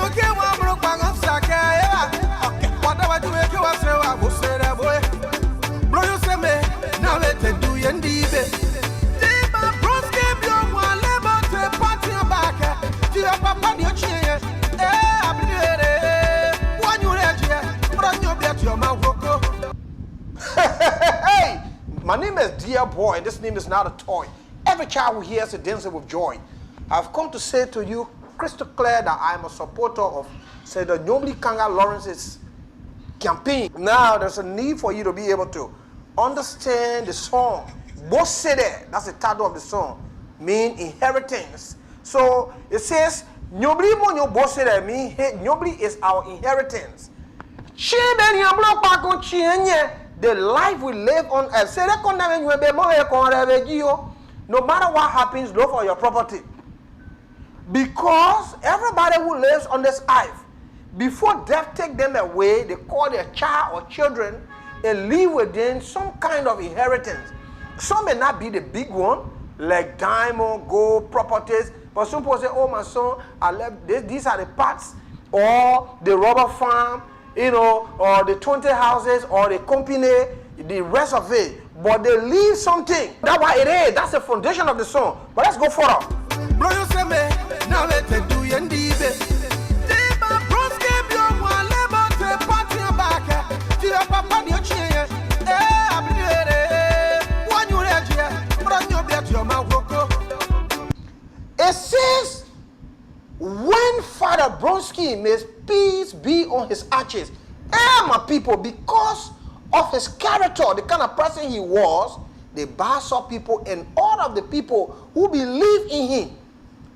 you came on broke bang of Saka. Okay, whatever you make you say, I will say that boy. Bro, you say me, now let them do you and leave it. My bros gave you one level to party back. Do you papa your chair? I'm ready. One you ready, but you bet your mouth. Hey, my name is Dear Boy. This name is not a toy. Every child who hears it dances with joy. I've come to say to you crystal clear that I am a supporter of Senator Nyobli Kanga Lawrence's campaign. Now, there's a need for you to be able to understand the song. Bosede, that's the title of the song, mean inheritance. So it says, Nyobli mo nyo bosede mean Nyobli is our inheritance. The life we live on earth. No matter what happens, look for your property. Because everybody who lives on this earth, before death take them away, they call their child or children and leave within some kind of inheritance. Some may not be the big one, like diamond, gold, properties, but some people say, oh my son, I left this, these are the parts, or the rubber farm, you know, or the 20 houses, or the company, the rest of it. But they leave something. That's why it is. That's the foundation of the song. But let's go further. Bro, you say me, now let them do you and leave it. My bros gave you one level to party back. Do you papa your chair? I'm ready. One you ready, but you bet your mouth. It says, when Father Bronski, may peace be on his arches, my people, because of his character, the kind of person he was, they saw people, and all of the people who believe in him,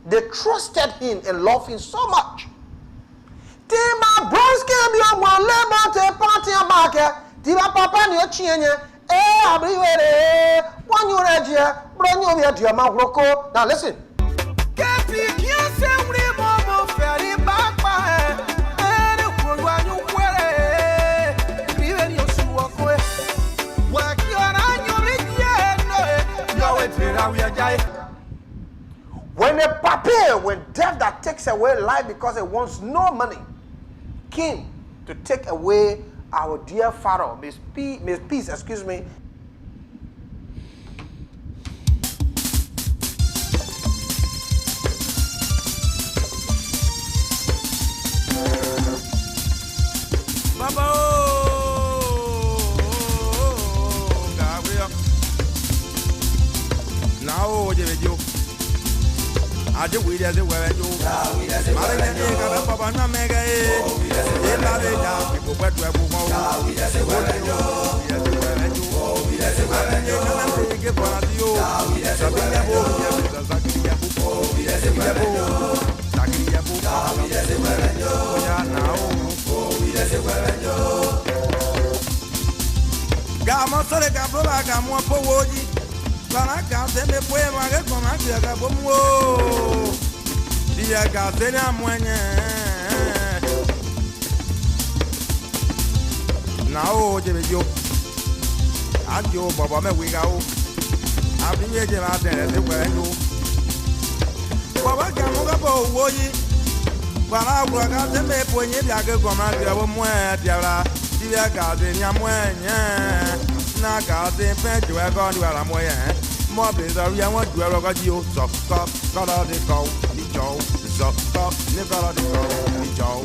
they trusted him and loved him so much. Tima Bronski be on one level to party back. Tima Papa ni ochenye. One you ready, bro, you ready, your mouth loco. Now listen. When a papa, when death that takes away life because it wants no money, came to take away our dear father, Miss Peace, excuse me. Baba, now, you. I do with as well as you. Papa, no mega. People, but we have Para casa me puede valer con la tierra como día casa de amueña na o je yo ajo baba me wi ga o abi me je la tere se gbe yo baba ga mo ga bo wo yi para wa ga se me ponye bia ke ko ma bia bo mo e tierra día casa de amueña na ga se pe jo e go ni wa la mo ye more place are you want to ever go so stop color the go the joe so stop the color the go the joe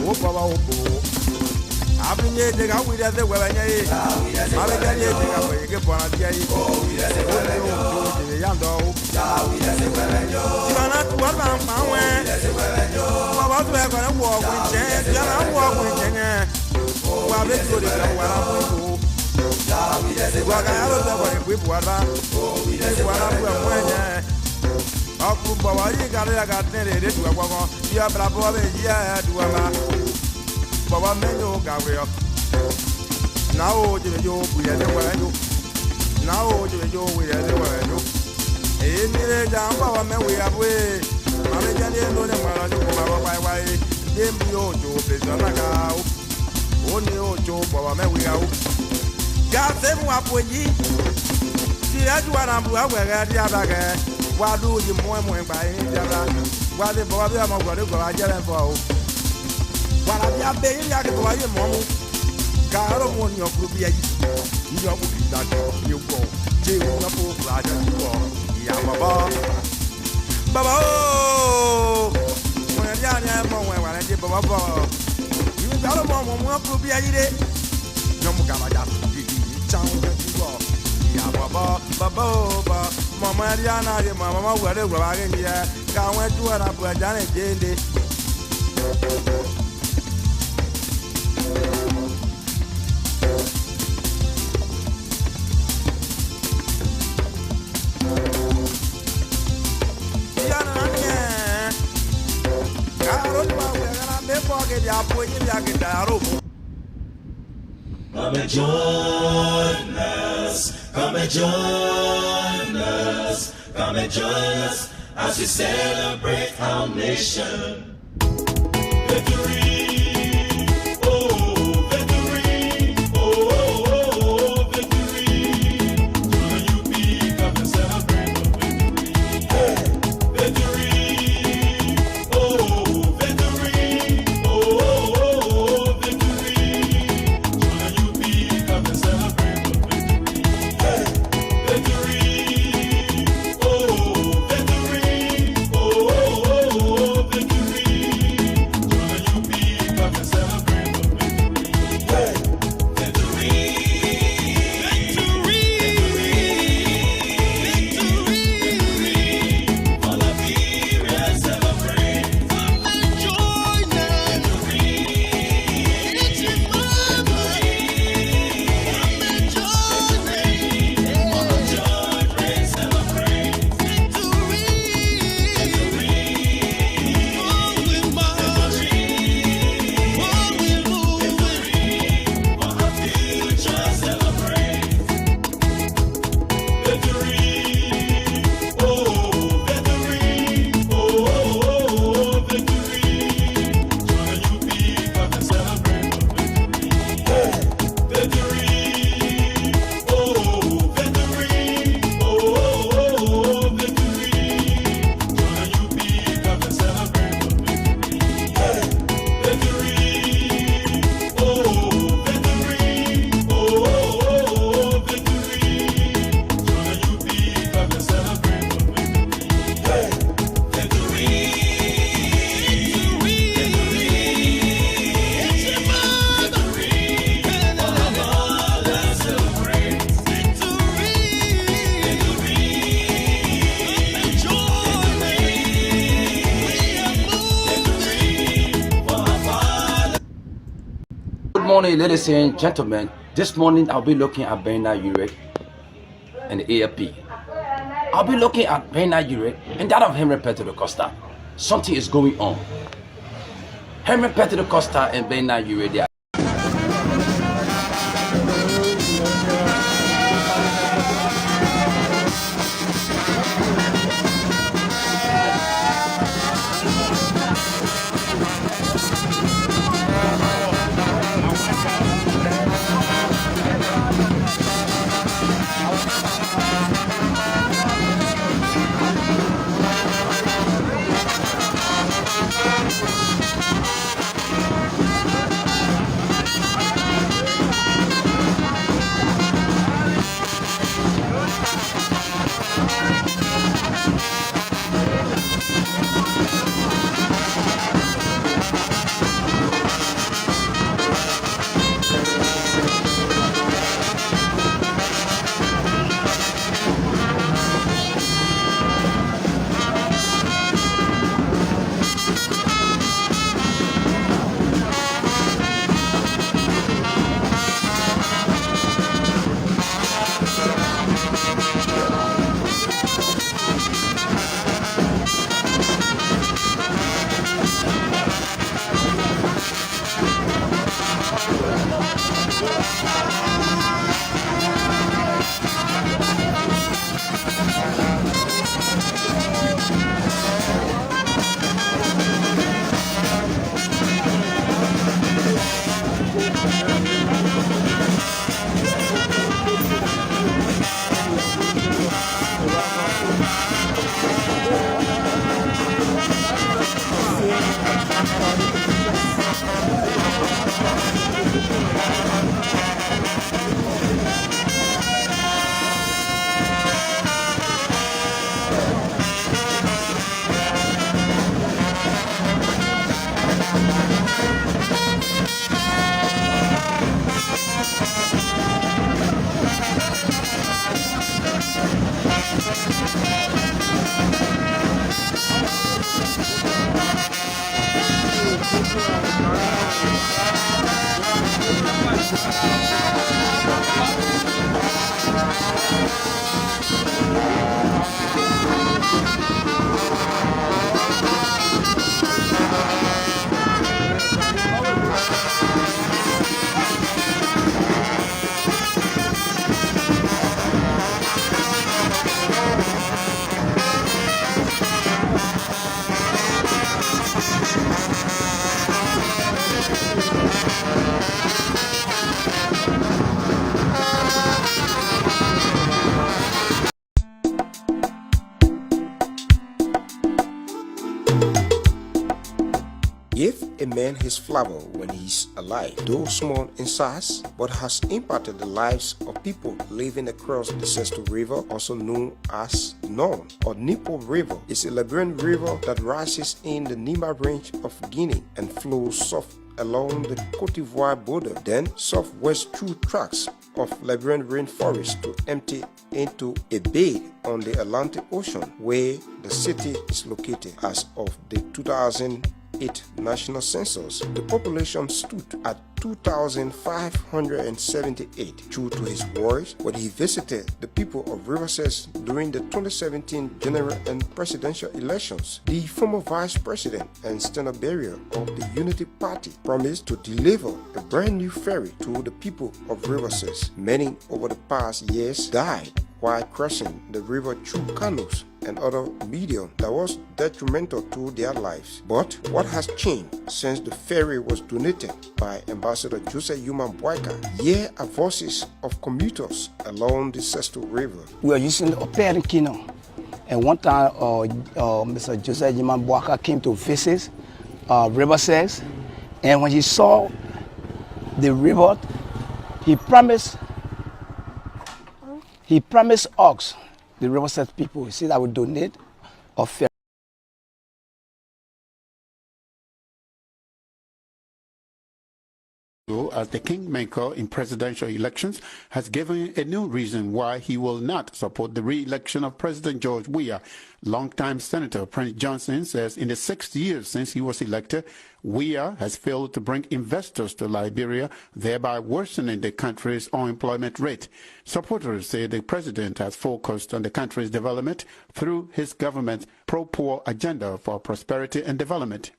oh baba oh I've been here to go with the weather I've been here to go with the one of the young dog not what I'm found Baba to have a walk with chance you're not walk with Kenya while they go to go God save me up with ye. See, that's what I'm doing. Where I do you more by any other. While the boy am going to go a jelly for. While I be a baby, I can go a mom. Caro won your group, your book that you go. Jay, your poor brother, you go. Yamaba. Baba, when I am when I did Baba. You got a mom, one group, ya eat it. No more Gamma, Chow, you go. Yamaba, Baba, Mama Diana, your mama, whatever I can hear. Can't wait to her up with Janet Jane. Come and join us, come and join us, come and join us as we celebrate our nation. Victory, oh, victory, oh, victory. Will you be come and celebrate the victory? Hey. Victory, oh, victory, oh, victory. Will you be come and celebrate the victory? Hey. Victory, oh, victory, oh, victory. Will you be come and celebrate the victory? Hey. Victory, victory, for Liberia celebrate. Come and join us. Victory, it's your mama. Come and join us. Mama George celebrate. Victory, victory, forward march, forward moving, for our future celebrate. Victory, oh, victory, oh, victory. Join you be come and celebrate the victory. Hey. Victory, oh, victory, oh, victory. Join you be come and celebrate the victory. Hey. Victory, oh, victory, oh, victory. Join you be come and celebrate the victory. Hey. Victory, it's your mother. Let's celebrate. Victory, joy. We are moving for our Father. Good morning, ladies and gentlemen. This morning I'll be looking at Bernard Urek and the AFP. I'll be looking at Bernard Urek and that of Henry Petro Costa. Something is going on. Henry Petro Costa and Bernard Urek, they are a man his flower when he's alive, though small in size, but has impacted the lives of people living across the Cess River, also known as Non or Nipo River. It's a Liberian river that rises in the Nimba range of Guinea and flows south along the Cote d'Ivoire border, then southwest through tracts of Liberian rainforest to empty into a bay on the Atlantic Ocean, where the city is located. As of the 2008 national census, the population stood at 2,578. True to his words, when he visited the people of River Cess during the 2017 general and presidential elections, the former vice president and standard bearer of the Unity Party promised to deliver a brand new ferry to the people of River Cess. Many over the past years died while crossing the river through canoes and other medium that was detrimental to their lives. But what has changed since the ferry was donated by Ambassador Joseph Boakai? Here are voices of commuters along the Cess River. We are using the operating kino, and one time Mr. Joseph Boakai came to visit River Cess, and when he saw the river, he promised us, the River Cess people, he said I would donate a ferry. As the kingmaker in presidential elections, has given a new reason why he will not support the re-election of President George Weah. Longtime Senator Prince Johnson says in the 6 years since he was elected, Weah has failed to bring investors to Liberia, thereby worsening the country's unemployment rate. Supporters say the president has focused on the country's development through his government's pro-poor agenda for prosperity and development.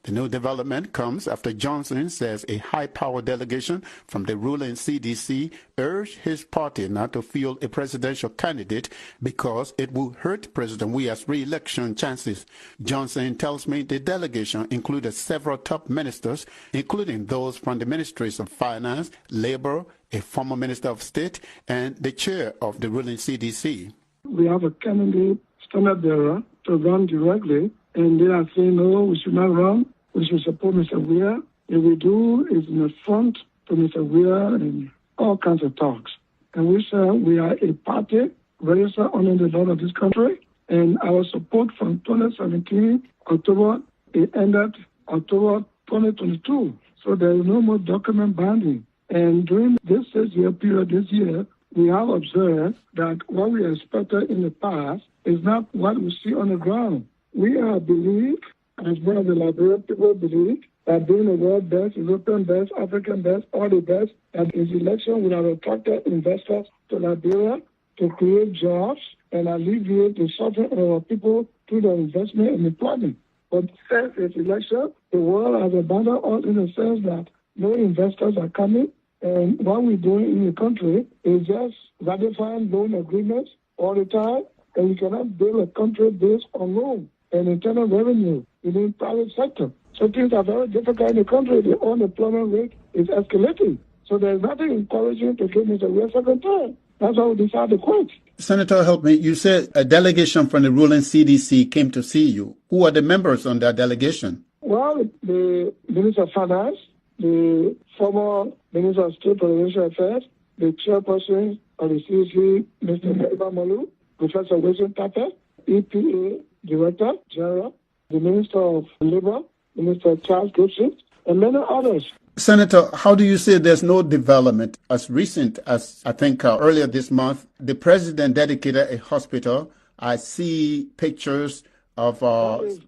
The new development comes after Johnson says a high-power delegation from the ruling CDC urged his party not to field a presidential candidate because it will hurt President Weah's re-election chances. Johnson tells me the delegation included several top ministers, including those from the Ministries of Finance, Labor, a former Minister of State, and the chair of the ruling CDC. We have a candidate, standard bearer, to run directly. And they are saying, no, we should not run. We should support Mr. Weah. If we do, it's in the front to Mr. Weah and all kinds of talks. And we say we are a party registered under the law of this country. And our support from 2017, October, it ended October 2022. So there is no more document binding. And during this 6-year period this year, we have observed that what we expected in the past is not what we see on the ground. We believe, as well as the Liberian people believe, that being the world best, European best, African best, all the best, and his election would have attracted investors to Liberia to create jobs and alleviate the suffering of our people through the investment and employment. But since his election, the world has abandoned us in the sense that no investors are coming, and what we're doing in the country is just ratifying loan agreements all the time, and we cannot build a country based on loan and internal revenue within the private sector. So things are very difficult in the country. The unemployment rate is escalating. So there's nothing encouraging to give Mr. Weah second term. That's why we decided to quit. Senator, help me. You said a delegation from the ruling CDC came to see you. Who are the members on that delegation? Well, the Minister of Finance, the former Minister of State Presidential Affairs, the chairperson of the CDC, Mr. Malu, Professor Wilson Tata, EPA Director General, the Minister of Labor, Minister Charles Gibson, and many others. Senator, how do you say there's no development? As recent as, I think, earlier this month, the president dedicated a hospital. I see pictures of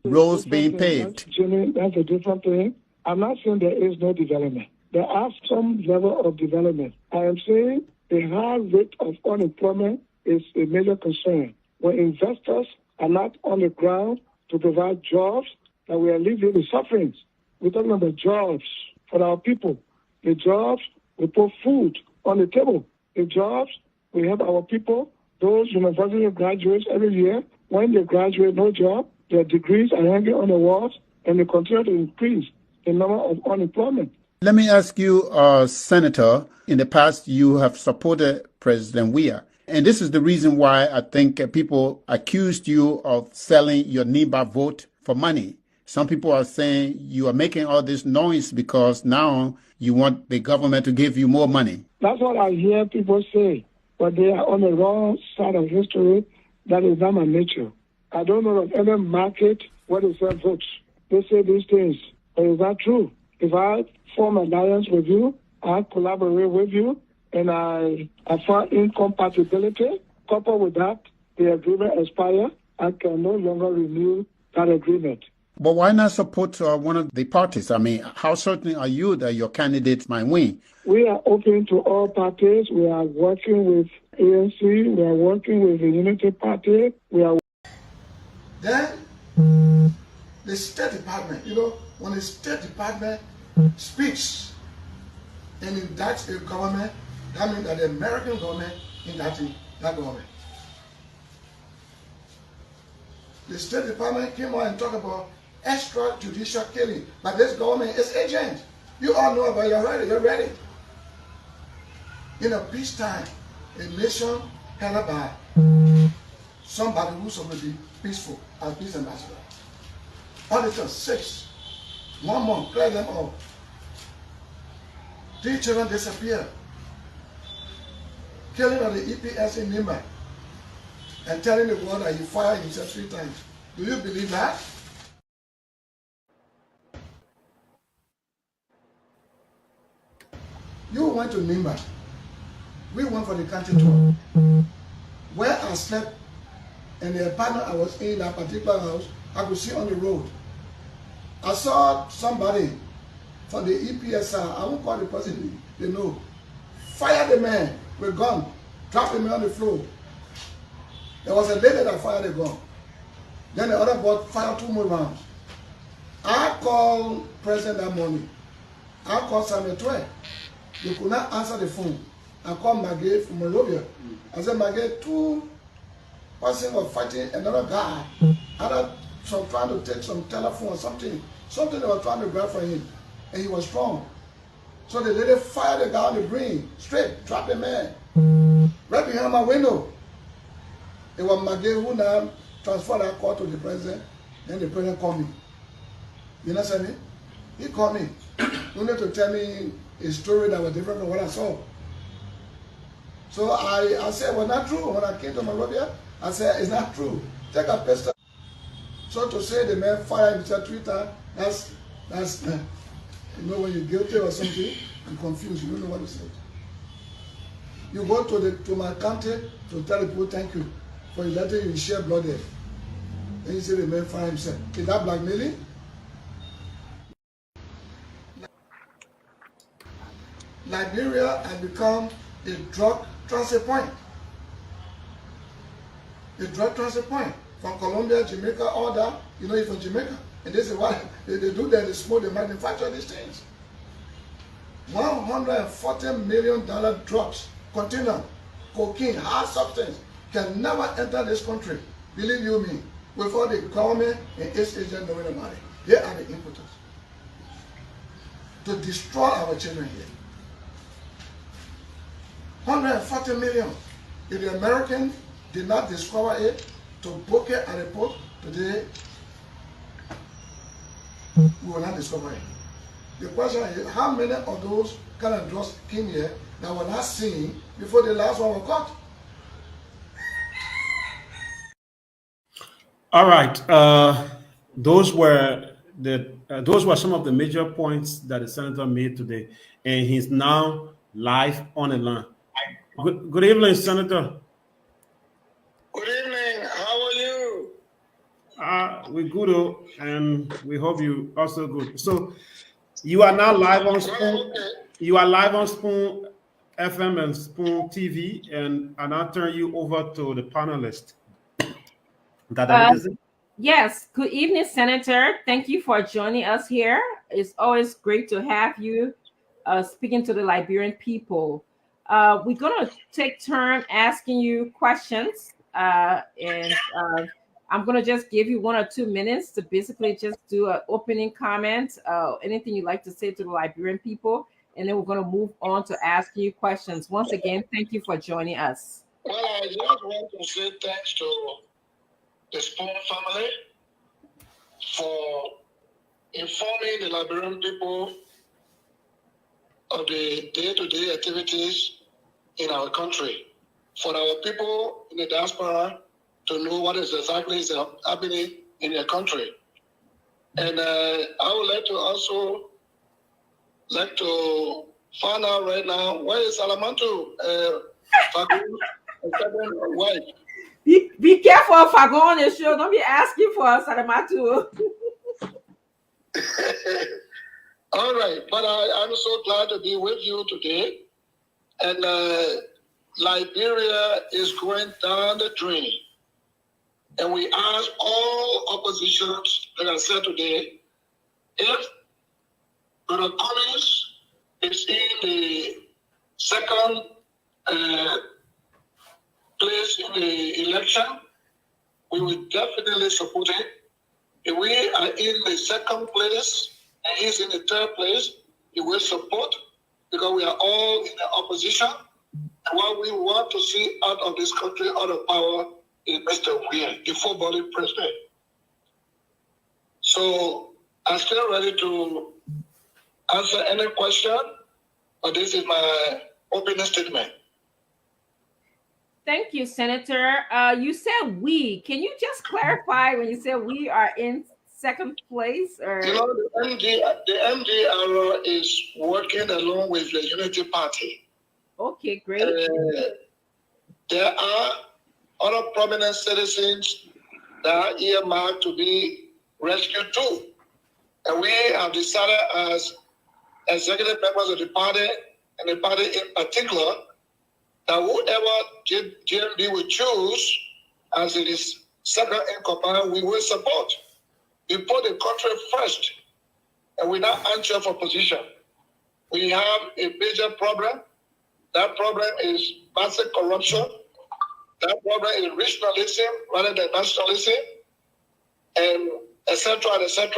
roads being paved. Jimmy, that's a different thing. I'm not saying there is no development. There are some level of development. I am saying the high rate of unemployment is a major concern. When investors are not on the ground to provide jobs, that we are living the sufferings. We're talking about jobs for our people. The jobs, we put food on the table. The jobs, we have our people, those university graduates every year. When they graduate, no job, their degrees are hanging on the walls, and they continue to increase the number of unemployment. Let me ask you, Senator, in the past you have supported President Weah. And this is the reason why I think people accused you of selling your NIBA vote for money. Some people are saying you are making all this noise because now you want the government to give you more money. That's what I hear people say, but they are on the wrong side of history. That is not my nature. I don't know of any market where they sell votes. They say these things, but is that true? If I form an alliance with you, I collaborate with you, and I find incompatibility, coupled with that, the agreement expires, I can no longer renew that agreement. But why not support one of the parties? I mean, how certain are you that your candidate might win? We are open to all parties. We are working with ANC. We are working with the Unity Party. Then the State Department, when the State Department speaks and indicts a government, that means that the American government indicting that government. The State Department came out and talked about extrajudicial killing, but this government is agent. You all know about it already. You're ready. In a peacetime, a nation held by somebody who's supposed to be peaceful as peace ambassador. Auditors 6, 1 month, clear them all. 3 children disappear. Killing of the EPS in Nimba and telling the world that he fired himself 3 times. Do you believe that? You went to Nimba. We went for the country tour. Where I slept and the apartment I was in that particular house, I could see on the road. I saw somebody from the EPSR, I won't call the person, they know, fire the man with gun, drop him on the floor. There was a lady that fired a gun. Then the other boy fired 2 more rounds. I called President that morning. I called Samuel Twe. They could not answer the phone. I called Maggie from Monrovia. I said, Maggie, 2 persons were fighting another guy. Either some trying to take some telephone or something. Something they were trying to grab for him. And he was strong. So the lady fired the guy on the green, straight, dropped the man. Right behind my window. It was Maggie who now transferred that call to the president. Then the president called me. You understand me? He called me. He wanted to tell me a story that was different from what I saw. So I said, well, not true. When I came to Monrovia, I said, it's not true. Take a pistol. So to say the man fired himself 3 times, that's when you're guilty or something, you're confused. You don't know what to say. You go to my country to tell the people thank you for letting you share blood there. Then you say the man fired himself. Is that blackmailing? Liberia has become a drug transit point. A drug transit point. From Colombia, Jamaica, all that, it's from Jamaica. And this is why they do that, they smoke, they manufacture these things. $140 million drugs, container, cocaine, hard substance, can never enter this country, believe you me, without the government and its agents knowing about it. They are the importers. To destroy our children here. 140 million. If the Americans did not discover it, to book it at the port today, we will not discover it. The question is, how many of those kind of drugs came here that were not seen before the last one was caught? All right. Those were some of the major points that the senator made today, and he's now live on the line. Good evening, Senator. Good evening. How are you? We're good, and we hope you also good. So, you are now live on Spoon. You are live on Spoon FM and Spoon TV, and I'll turn you over to the panelist. Yes. Good evening, Senator. Thank you for joining us here. It's always great to have you speaking to the Liberian people. We're going to take turn asking you questions, and I'm going to just give you 1 or 2 minutes to basically just do an opening comment, anything you'd like to say to the Liberian people, and then we're going to move on to asking you questions. Once again, thank you for joining us. Well, I just want to say thanks to the Spoon family for informing the Liberian people of the day-to-day activities in our country, for our people in the diaspora to know what is exactly happening in their country. And I would like to also find out right now, where is Salamantu? Wife. Be careful if I go on the show. Don't be asking for Salamatu. All right, but I'm so glad to be with you today. And Liberia is going down the drain. And we ask all oppositions, like I said today, if Brother Cummings is in the second place in the election, we will definitely support it. If we are in the second place and he's in the third place, we will support, because we are all in the opposition. And what we want to see out of this country, out of power, is Mr. Weir, the full-body president. So I'm still ready to answer any question, but this is my opening statement. Thank you, Senator. You said we. Can you just clarify when you said we are in second place? Or you know, the MDR is working along with the Unity Party. Okay, great. There are other prominent citizens that are earmarked to be rescued too. And we have decided as executive members of the party, and the party in particular, that whoever GMB will choose as it is second in command, we will support. We put the country first, and we're not anxious for position. We have a major problem. That problem is massive corruption. That problem is regionalism rather than nationalism, and etc., etc.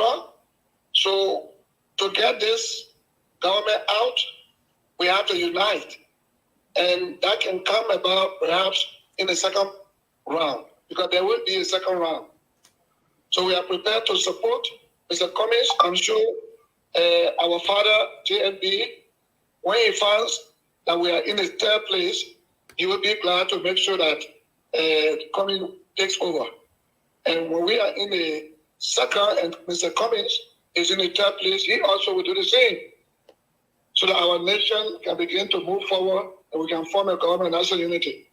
So to get this government out, we have to unite. And that can come about perhaps in the second round, because there will be a second round. So we are prepared to support Mr. Cummings. I'm sure our father, JNB, when he finds that we are in the third place, he will be glad to make sure that Cummings takes over. And when we are in the second and Mr. Cummings is in the third place, he also will do the same, so that our nation can begin to move forward and we can form a government of national unity.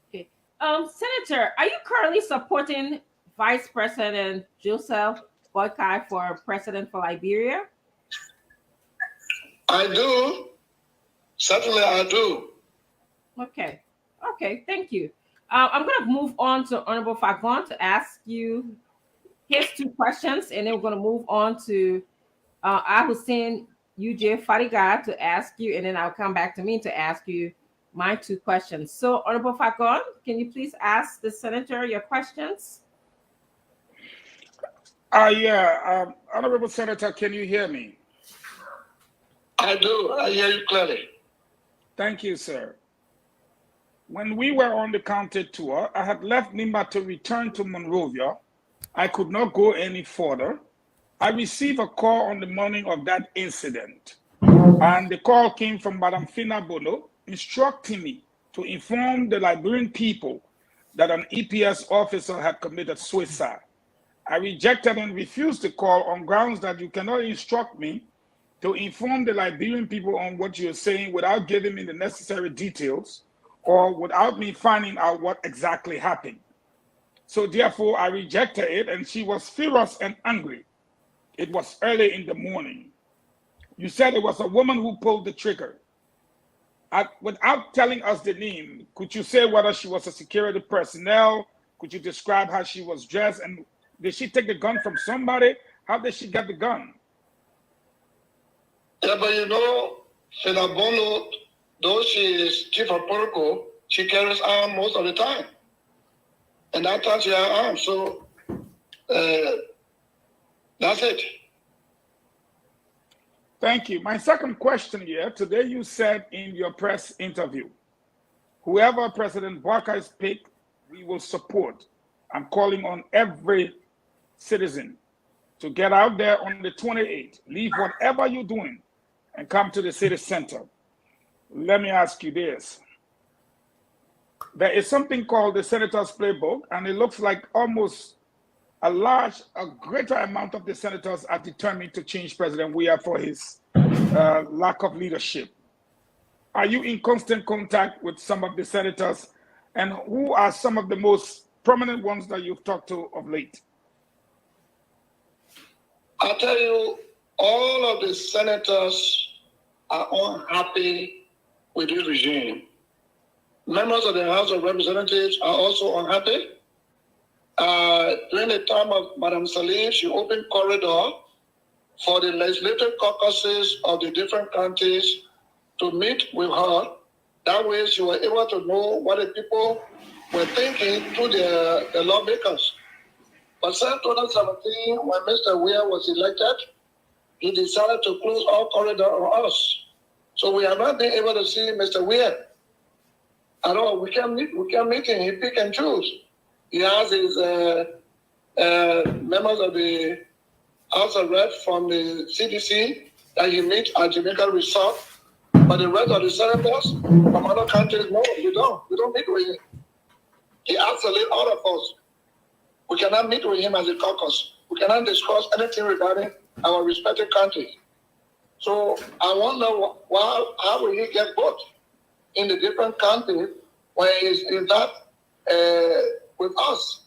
Okay. Senator, are you currently supporting Vice President Joseph Boakai for president for Liberia? I do. Certainly I do. Okay. Okay, thank you. I'm going to move on to Honorable Fagon to ask you his two questions, and then we're going to move on to Hussein UJ Fariga to ask you, and then I'll come back to me to ask you my two questions. So, Honorable Fagon, can you please ask the senator your questions? Honorable Senator, can you hear me? I do. I hear you clearly. Thank you, sir. When we were on the county tour, I had left Nimba to return to Monrovia. I could not go any further. I received a call on the morning of that incident, and the call came from Madam Fina Bono, instructing me to inform the Liberian people that an EPS officer had committed suicide. I rejected and refused the call on grounds that you cannot instruct me to inform the Liberian people on what you're saying without giving me the necessary details or without me finding out what exactly happened. So therefore, I rejected it, and she was furious and angry. It was early in the morning. You said it was a woman who pulled the trigger. Without telling us the name, could you say whether she was a security personnel? Could you describe how she was dressed? And did she take the gun from somebody? How did she get the gun? Yeah, but you know, Fina Bono, though she is chief of protocol, she carries arms most of the time. And that time she has arms, so that's it. Thank you. My second question here, today you said in your press interview, whoever President Boakai's pick, we will support. I'm calling on every citizen to get out there on the 28th, leave whatever you're doing, and come to the city center. Let me ask you this. There is something called the Senator's Playbook, and it looks like almost a greater amount of the senators are determined to change President Weah for his lack of leadership. Are you in constant contact with some of the senators, and who are some of the most prominent ones that you've talked to of late? I'll tell you, all of the senators are unhappy with this regime. Members of the House of Representatives are also unhappy. During the time of Madam Salim, she opened corridor for the legislative caucuses of the different counties to meet with her. That way she was able to know what the people were thinking through the lawmakers. But since 2017, when Mr. Weah was elected, he decided to close all corridor on us. So we have not been able to see Mr. Weah at all. We can't meet him. He pick and choose. He has his members of the House of Reps from the CDC that he meets at Jamaica Resort. But the rest of the senators from other countries, no, we don't. We don't meet with him. He isolates all of us. We cannot meet with him as a caucus. We cannot discuss anything regarding our respective countries. So I wonder how will he get votes in the different countries when he's not with us?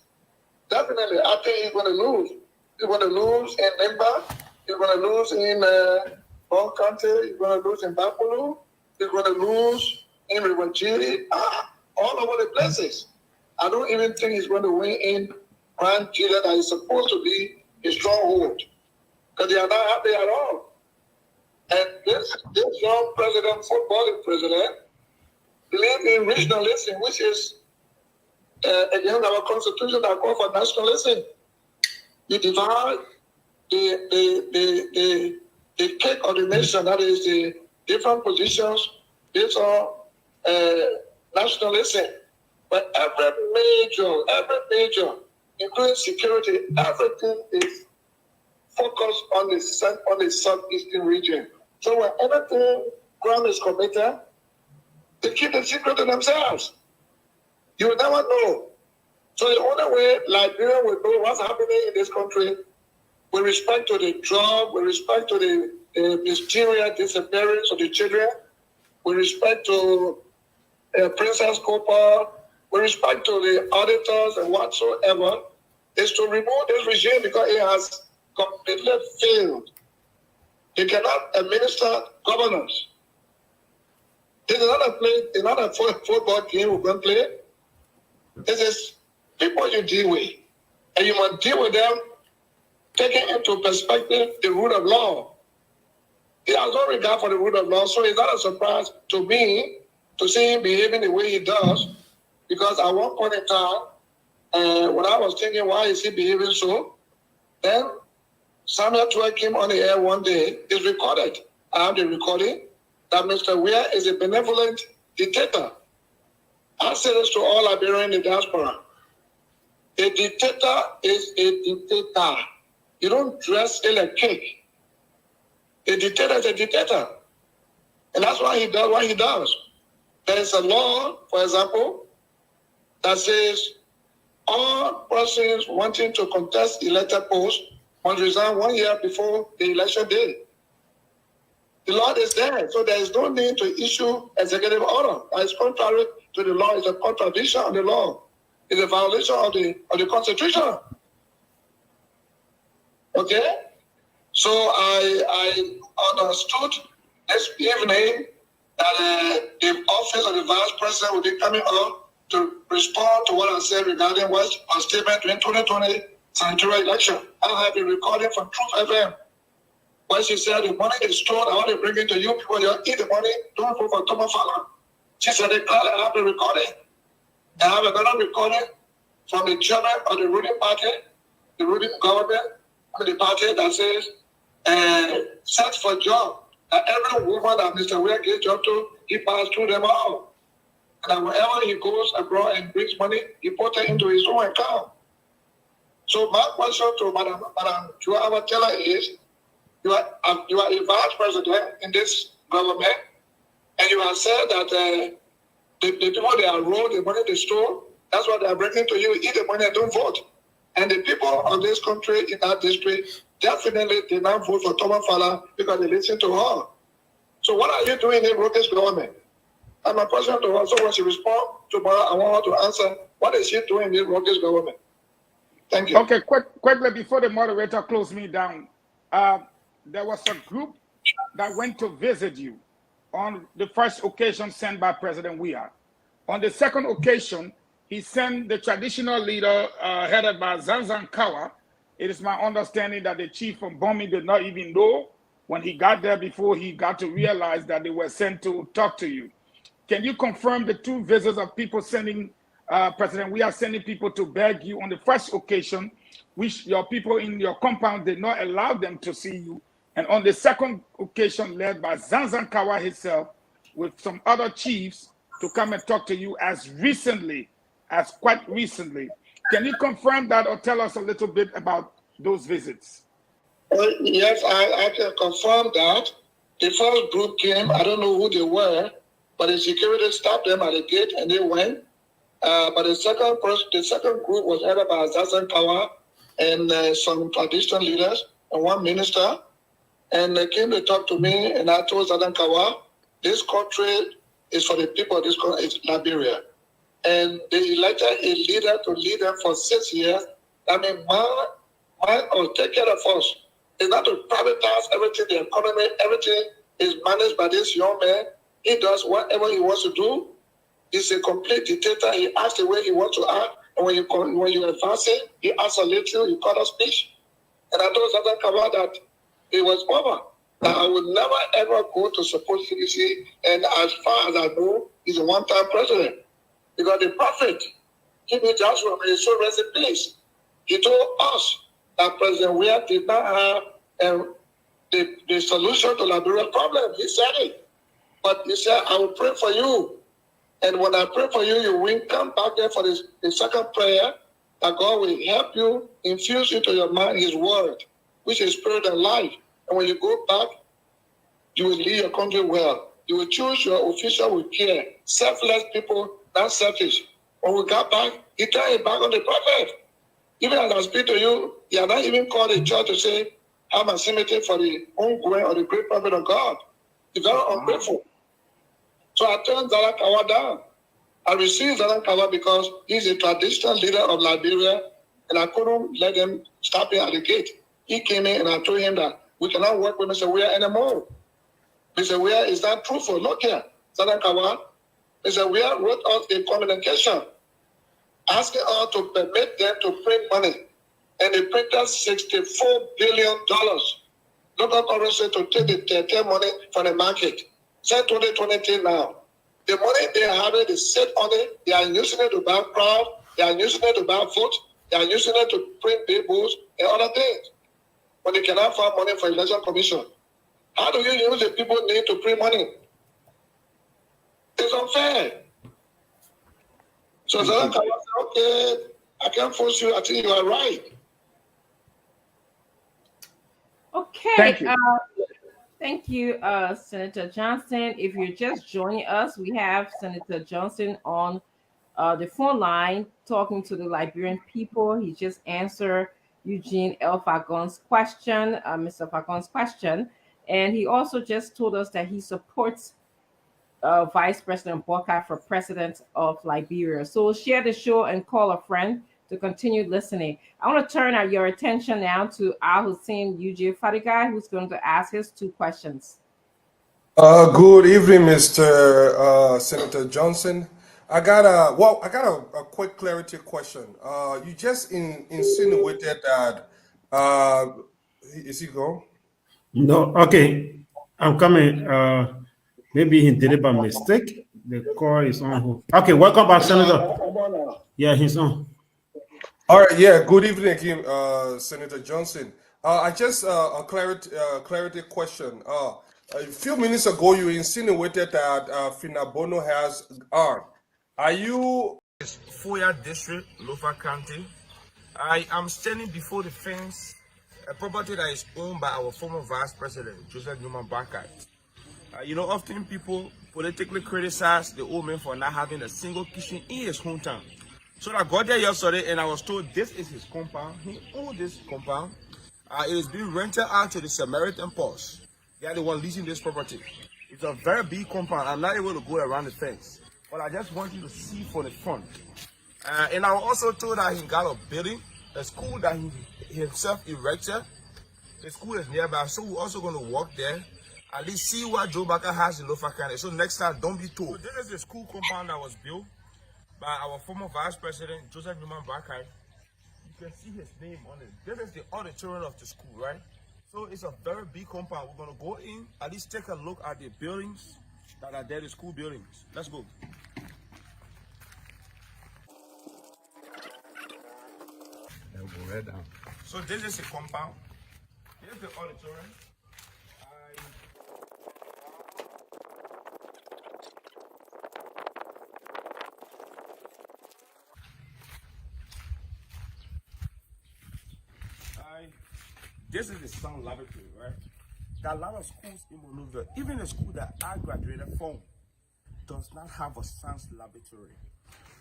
Definitely, I think he's going to lose. He's going to lose in Limba. He's going to lose in Bon County. He's going to lose in Bapulu. He's going to lose in Rwajiri. All over the places. I don't even think he's going to win in Grand Chile that is supposed to be a stronghold. Because they are not happy at all. And this young president, footballing president, believes in regionalism, which is again our constitution that calls for nationalism. You divide the cake of the nation, that is the different positions based on nationalism. But every major, including security, everything is focused on the southeastern region. So when anything crime is committed, they keep the secret to themselves. You will never know. So the only way Liberia will know what's happening in this country with respect to the drug, with respect to the mysterious disappearance of the children, with respect to Princess Copper, with respect to the auditors and whatsoever, is to remove this regime because it has completely failed. It cannot administer governance. This is not a football game we're going to play. This is people you deal with. And you must deal with them taking into perspective the rule of law. He has no regard for the rule of law, so it's not a surprise to me to see him behaving the way he does, because at one point in time, when I was thinking, why is he behaving so? Then Samuel Twe came on the air one day. It's recorded. I have the recording that Mr. Weah is a benevolent dictator. I say this to all Liberians in the diaspora. A dictator is a dictator. You don't dress in a cake. A dictator is a dictator. And that's why he does what he does. There's a law, for example, that says all persons wanting to contest elected posts must resign 1 year before the election day. The law is there, so there is no need to issue executive order. That is contrary to the law. It's a contradiction of the law. It's a violation of the Constitution. Okay? So I understood this evening that the office of the Vice President will be coming up to respond to what I said regarding what our statement in 2020 senatorial election. I have a recording from Truth FM. When she said the money is stored, I want to bring it to you people. You eat the money, don't vote for Thomas Fallon. She said, I have the recording. I have another recording from the chairman of the ruling party, the ruling government, the party that says, search for job. That every woman that Mr. Weah gave job to, he passed through them all. And that wherever he goes abroad and brings money, he puts it into his own account. So my question to Madam Joa Taylor is, you are a vice president in this government, and you have said that the people they are rolled, the money they stole, that's what they are bringing to you. Eat the money and don't vote. And the people of this country in that district definitely did not vote for Thomas Fala because they listened to her. So what are you doing in Roke's government? And my question to her, so when she responds tomorrow, I want her to answer, what is she doing in Roke's government? Thank you. Okay, quickly before the moderator closed me down, there was a group that went to visit you on the first occasion sent by President Weah. On the second occasion, he sent the traditional leader headed by Zanzan Kawa. It is my understanding that the chief from Bomi did not even know when he got there before he got to realize that they were sent to talk to you. Can you confirm the two visits of people sending, President Weah sending people to beg you on the first occasion, which your people in your compound did not allow them to see you, and on the second occasion led by Zanzan Kawa himself with some other chiefs to come and talk to you as quite recently. Can you confirm that or tell us a little bit about those visits? Yes, I can confirm that. The first group came, I don't know who they were, but the security stopped them at the gate and they went. But the second group was headed by Zanzan Kawa and some traditional leaders and one minister. And they came to talk to me, and I told Zanzan Kawa, this country is for the people of this country, it's Liberia. And they elected a leader to lead them for 6 years. I mean, take care of us. It's not to privatize everything, the economy, everything is managed by this young man. He does whatever he wants to do. He's a complete dictator. He acts the way he wants to act. And when you advance it, he acts a little, you cut a speech. And I told Zanzan Kawa that it was over. That I would never ever go to support CDC. And as far as I know, he's a one-time president. Because the prophet, King Joshua, may his soul rest in peace. He told us that President Weah did not have the solution to Liberia's problem. He said it. But he said, I will pray for you. And when I pray for you, you will come back there for the second prayer, that God will help you, infuse into your mind his word, which is spirit and life. And when you go back, you will lead your country well. You will choose your official with care. Selfless people, not selfish. When we got back, he turned it back on the prophet. Even as I speak to you, he had not even called the church to say, have a sympathy for the homegoing or the great prophet of God. He's very ungrateful. So I turned Zanzan Kawa down. I received Zanzan Kawa because he's a traditional leader of Liberia, and I couldn't let him stop him at the gate. He came in and I told him that we cannot work with Mr. Weah anymore. Mr. Weah is not truthful. Look here, Zanzan Kawa. Mr. Weah wrote us a communication asking us to permit them to print money. And they printed $64 billion. Local currency to take the money from the market. Since 2023 now. The money they have it is set on it. They are using it to buy crowd. They are using it to buy vote. They are using it to print bills and other things. But they cannot find money for election commission. How do you use the people need to print money? It's unfair. So Zanzan Kawa said, okay, I can't force you. I think you are right. Okay. Thank you, Senator Johnson. If you're just joining us, we have Senator Johnson on the phone line talking to the Liberian people. He just answered Eugene L. Fagon's question, Mr. Fagon's question. And he also just told us that he supports Vice President Boakai for president of Liberia. So share the show and call a friend to continue listening. I want to turn your attention now to Al Hussein UJ Fadigai, who's going to ask his two questions. Good evening, Mr. Senator Johnson. I got a quick clarity question. You just insinuated that is he gone? No, okay. I'm coming. Maybe he did it by mistake. The call is on hold. Okay, welcome back, Senator. Yeah, he's on. All right, yeah, good evening again, Senator Johnson. I just a clarity question. A few minutes ago, you insinuated that Finabono has armed. Are you Fuya District, Lufa County? I am standing before the fence, a property that is owned by our former Vice President, Joseph Boakai. You know, often people politically criticize the old man for not having a single kitchen in his hometown. So I got there yesterday and I was told this is his compound. He owns this compound. It is being rented out to the Samaritan Pause. They are the one leasing this property. It's a very big compound. I'm not able to go around the fence, but I just want you to see from the front. And I was also told that he got a building, a school that he himself erected. The school is nearby, so we're also going to walk there, at least see what Joe Boakai has in Lofa County. So next time, don't be told. So this is the school compound that was built by our former Vice President, Joseph Boakai. You can see his name on it. This is the auditorium of the school, right? So it's a very big compound. We're going to go in, at least take a look at the buildings that are there, the school buildings. Let's go. Go right down. So this is the compound. Here's the auditorium. This is the sound laboratory, right? There are a lot of schools in Monrovia, even the school that I graduated from, does not have a science laboratory.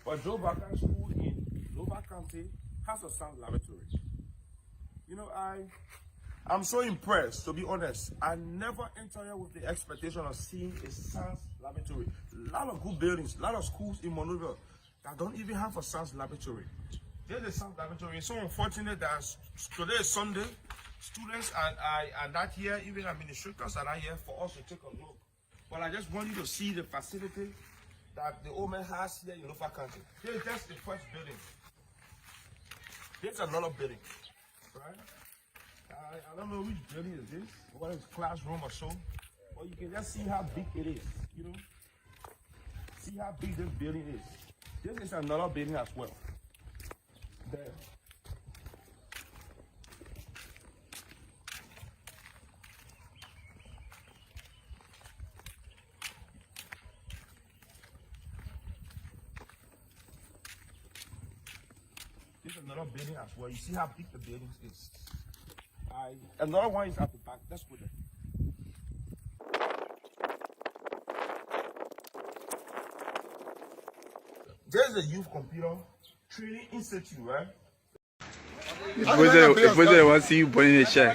But Joe Boakai School in Lofa County has a science laboratory. You know, I'm so impressed, to be honest. I never entered here with the expectation of seeing a science laboratory. A lot of good buildings, a lot of schools in Monrovia that don't even have a science laboratory. There's a science laboratory. It's so unfortunate that today is Sunday. Students are not here, even administrators are not here for us to take a look. But I just want you to see the facility that the old man has here in Lofa County. This is just the first building. There's another building, right? I don't know which building is this, whether it's classroom or so, but you can just see how big it is, you know? See how big this building is. This is another building as well. There. This is another building as well. You see how big the building is. Another one is at the back. Let's go there. There's a youth computer training institute, right? If they want to see you burning the share.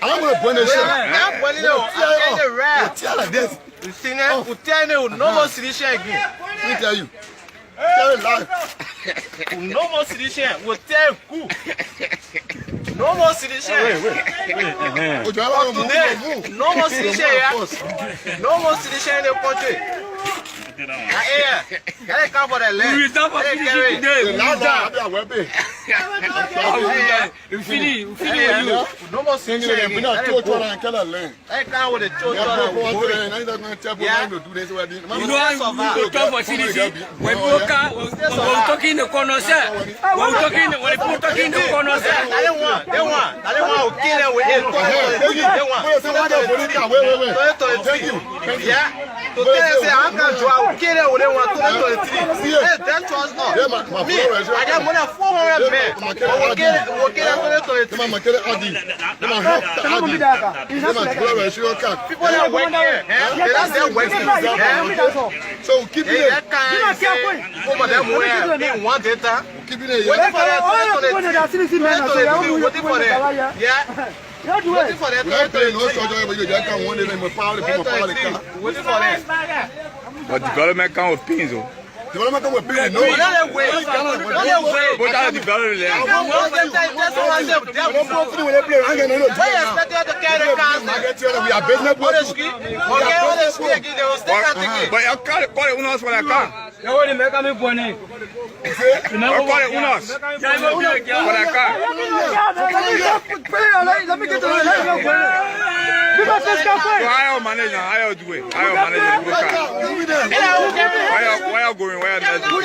I'm going to burn the share. I'm burning the red. Tell her this. You see now? You tell me no more city share again. Let me tell you. Tell her life. No more city share. We'll tell you. No more city share. Wait. Today, no more city share. No more city share in the country. Hey, come for the land. We will for today. No more city share. We not told you and tell her land. I can't with the children. You know how you talk for city. When we're talking in the corner, sir. When we're talking in the corner, sir. They want to kill them with it. They want. Yeah. To tell us, I can't draw, kill them with them 2023. That was not. Me, I got more than 400 men. We'll kill them 2023. People that work here, they're working. So keep it there. Over them where they want data. Keep it there. Waiting for that 2023. Waiting for that. Yeah. Waiting for that. Waiting for that. But development come with pins, oh. Development come with pins. No. Not way. But I develop it. That's what I said. We are business. But I call it unos for that car. I call it unos for that car. Let me get to the I am manager. I am doing. I am manager. Why are you going? Why are you not doing?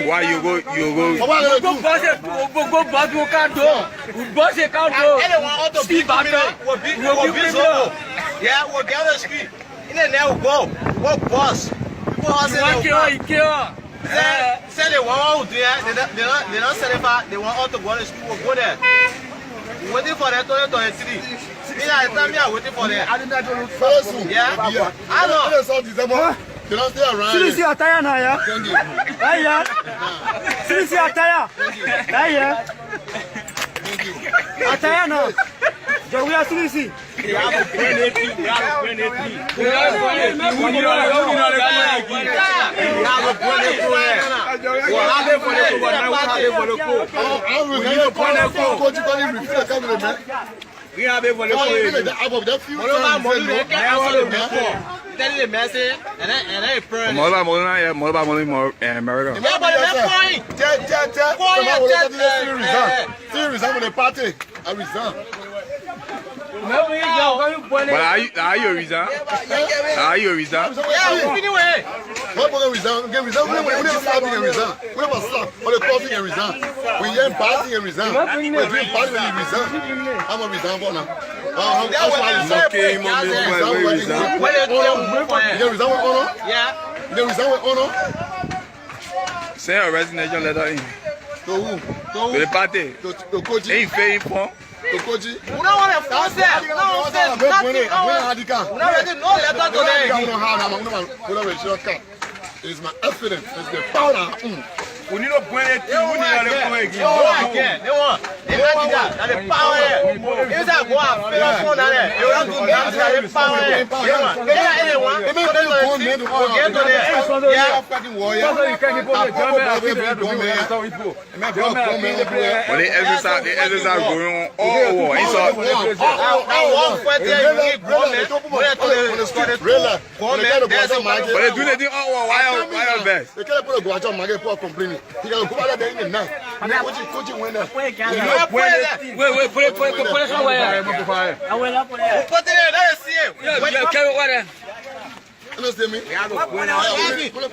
Why you go? You go. Yeah, we'll get the street. In the net, we'll go. We'll bus. People are saying say they want to do that. They don't sell it back. They want all to go on the street. We'll go there. We're waiting for that 2023. Me, I'm waiting for that. I didn't know look first. Yeah. I know. They don't stay around. See attire now, yeah. Hey, yeah. See attire. Hey, yeah. Attire now. So we are see. We have to bring it. We have to bring it. We have to bring it. We have it for the tell the message and then burn. I resign. But are you resign? Are you resign? Yeah, anyway. What about resign? Get resign. We never stop and resign. We never stop. Or the coffee and resign. We ain't partying and resign. We're doing party and resign. I'm a resign for now. Okay, you resign with honor? Yeah. You resign with honor? Send a resignation letter in. To who? To the party. To coach. Ain't fair for. We don't want to force that. We don't want to say nothing. We don't ready no letter today. It's my evidence. It's the powder. We need to bring it to you. We need to go again. They want. They want that. That's the power there. If that go out, fill up phone there. You want to get to the power there. Anyone. Get to there. Yeah. But the exercise going on all over. But they do the all over. Why are best? They can't put a guacho maggot for complaining. He can go out there in the night. Coaching winner. Wait, put it somewhere. I will not put it. Put it there, let us see it. Yeah, carry water. Understand me? Put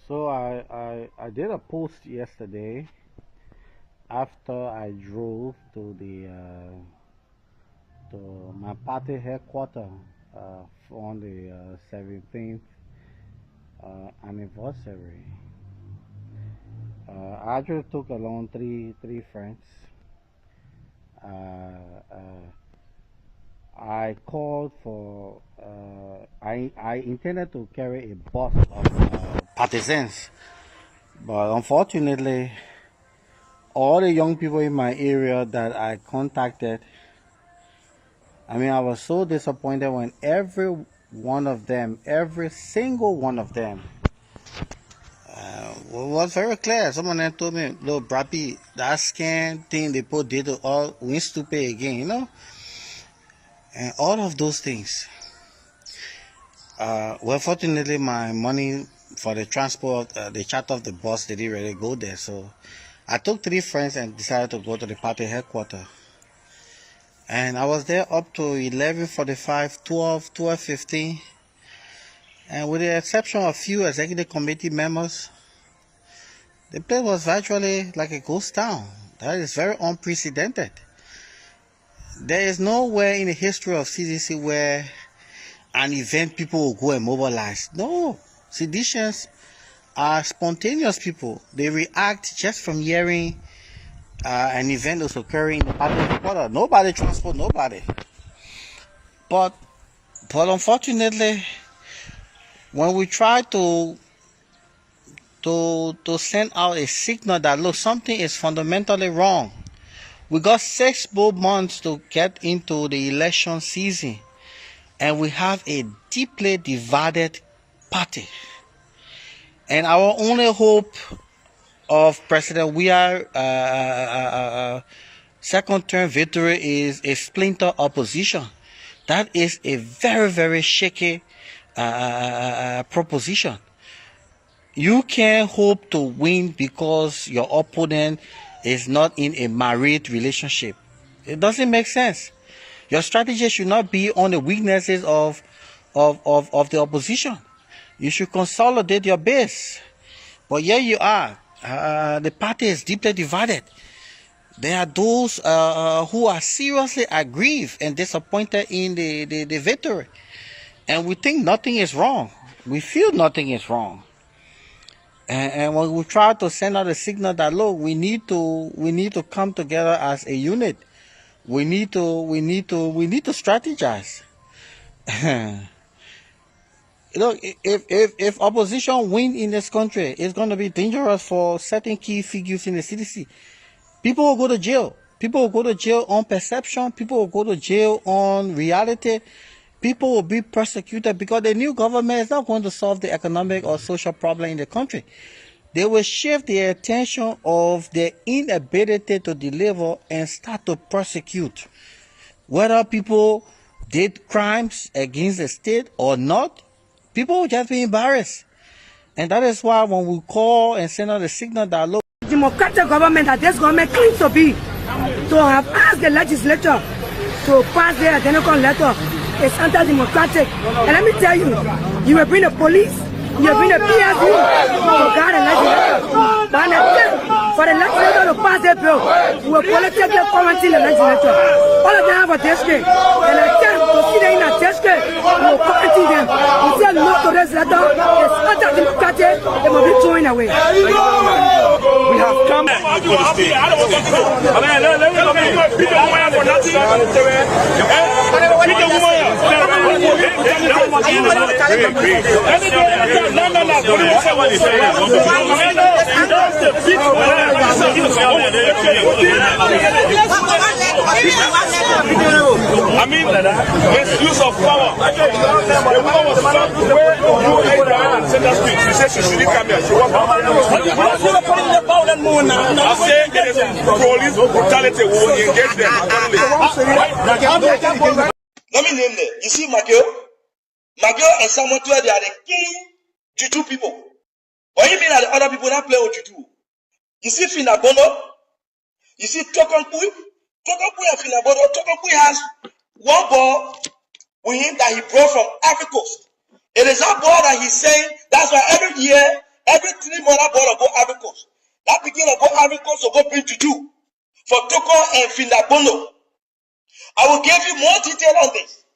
So I did a post yesterday after I drove to to my party headquarters on the 17th anniversary. I actually took along three friends. I called for I intended to carry a bus of partisans, but unfortunately all the young people in my area that I contacted, I was so disappointed when every single one of them was very clear. Someone then told me, "Look, Brappy, that scan thing they put did all we stupid again, and all of those things." Well, fortunately, my money for the transport, the charter of the bus, they didn't really go there. So I took three friends and decided to go to the party headquarters. And I was there up to 11:45, 12:15. And with the exception of a few executive committee members, the place was virtually like a ghost town. That is very unprecedented. There is nowhere in the history of CDC where an event people will go and mobilize. No, seditionists are spontaneous people. They react just from hearing an event is occurring in the party headquarters. Nobody transport nobody. But unfortunately, when we try to send out a signal that look, something is fundamentally wrong, we got 6 more months to get into the election season, and we have a deeply divided party. And our only hope of President Weah second term victory is a splinter opposition. That is a very, very shaky proposition. You can't hope to win because your opponent is not in a married relationship. It doesn't make sense. Your strategy should not be on the weaknesses of the opposition. You should consolidate your base. But here you are. The party is deeply divided. There are those who are seriously aggrieved and disappointed in the victory. And we think nothing is wrong. We feel nothing is wrong. And when we try to send out a signal that, look, we need to come together as a unit. We need to strategize. Look, if opposition win in this country, it's going to be dangerous for certain key figures in the CDC. People will go to jail. People will go to jail on perception. People will go to jail on reality. People will be persecuted because the new government is not going to solve the economic or social problem in the country. They will shift the attention of their inability to deliver and start to persecute. Whether people did crimes against the state or not, people will just be embarrassed. And that is why when we call and send out a signal that, look, democratic government that this government claims to be, to have asked the legislature to pass their identical letter, is anti-democratic. And let me tell you, you will bring the police, you will bring the PSU to guard the legislature. But for the legislature to pass their bill, we will politically quarantine the legislature. All of them have a district, and I can't to see them in a district, we will quarantine them. We say no to this letter, it's anti-democratic, they will be thrown away. We have come to the state. I mean, it's use of power. The woman was found where you Center Street. She said she shouldn't come here. She was I say it is police brutality. We will engage them. Let me name them. You see Magio and someone to they are the king Juju people. Or you mean that the other people that play with Juju? You see Finabono, you see Tokompui and Finabono. Tokompui has one ball with him that he brought from Africa Coast. It is that ball that he's saying, that's why every year, every 3 months that ball will go Africa Coast. That beginning of go Africa Coast will go bring Juju for Toko and Finabono. I will give you more detail on this.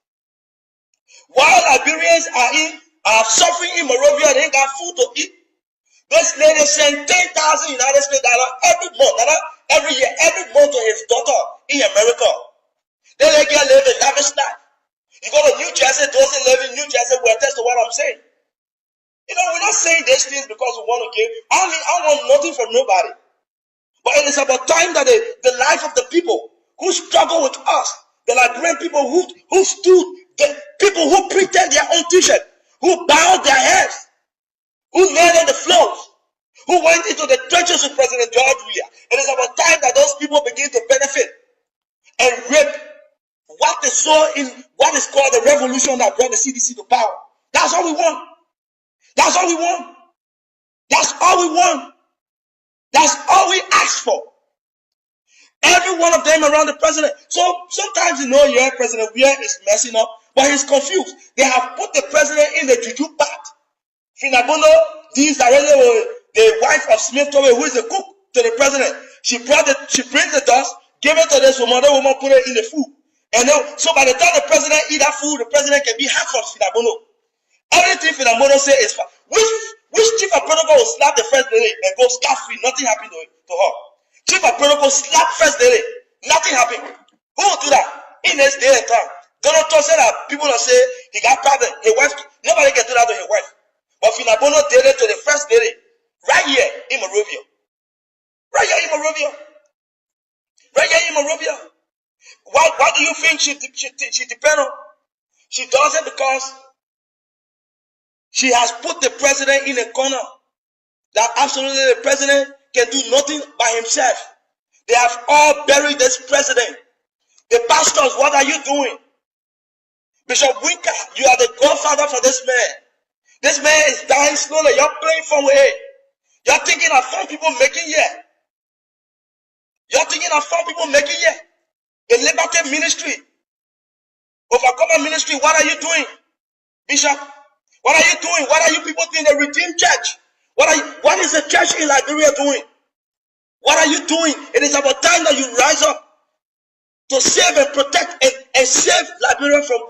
While Liberians are suffering in Monrovia, they ain't got food to eat. This lady sent $10,000 United States every year, every month to his daughter in America. Then they get live a lavish life. You go to New Jersey, those who live in New Jersey will attest to what I'm saying. You know, we're not saying these things because we want to give. I want nothing from nobody. But it is about time that the life of the people who struggle with us, the Liberian people who stood, the people who pretend their own t-shirt, who bowed their heads, who laid on the floors, who went into the trenches with President George Weah. It is about time that those people begin to benefit and reap what they saw in what is called the revolution that brought the CDC to power. That's all we want. That's all we want. That's all we want. That's all we ask for. Every one of them around the president. So sometimes President Weah is messing up, but he's confused. They have put the president in the juju part. Finabono deals directly with the wife of Smith Towe, who is the cook to the president. She brings the dust, give it to this woman, the woman put it in the food. And then, so by the time the president eat that food, the president can be half of Finabono. Everything Finabono say is fine. Which chief of protocol will slap the first lady and go scot-free? Nothing happened to her. Chief of protocol slap first lady. Nothing happened. Who will do that in this day and time? Donald Trump said that people will say he got problem. His wife, nobody can do that to his wife. But Finabono did it to the first lady right here in Monrovia. Right here in Monrovia. Right here in Monrovia. Why do you think she depend on? She does it because she has put the president in a corner that absolutely the president can do nothing by himself. They have all buried this president. The pastors, what are you doing? Bishop Winker, you are the godfather for this man. This man is dying slowly. You're playing from away. You're thinking of some people making here. You're thinking of some people making here. The Liberty Ministry. Overcomer Ministry, what are you doing? Bishop, what are you doing? What are you people doing? The Redeemed Church. What is the church in Liberia doing? What are you doing? It is about time that you rise up to save and protect and save Liberia from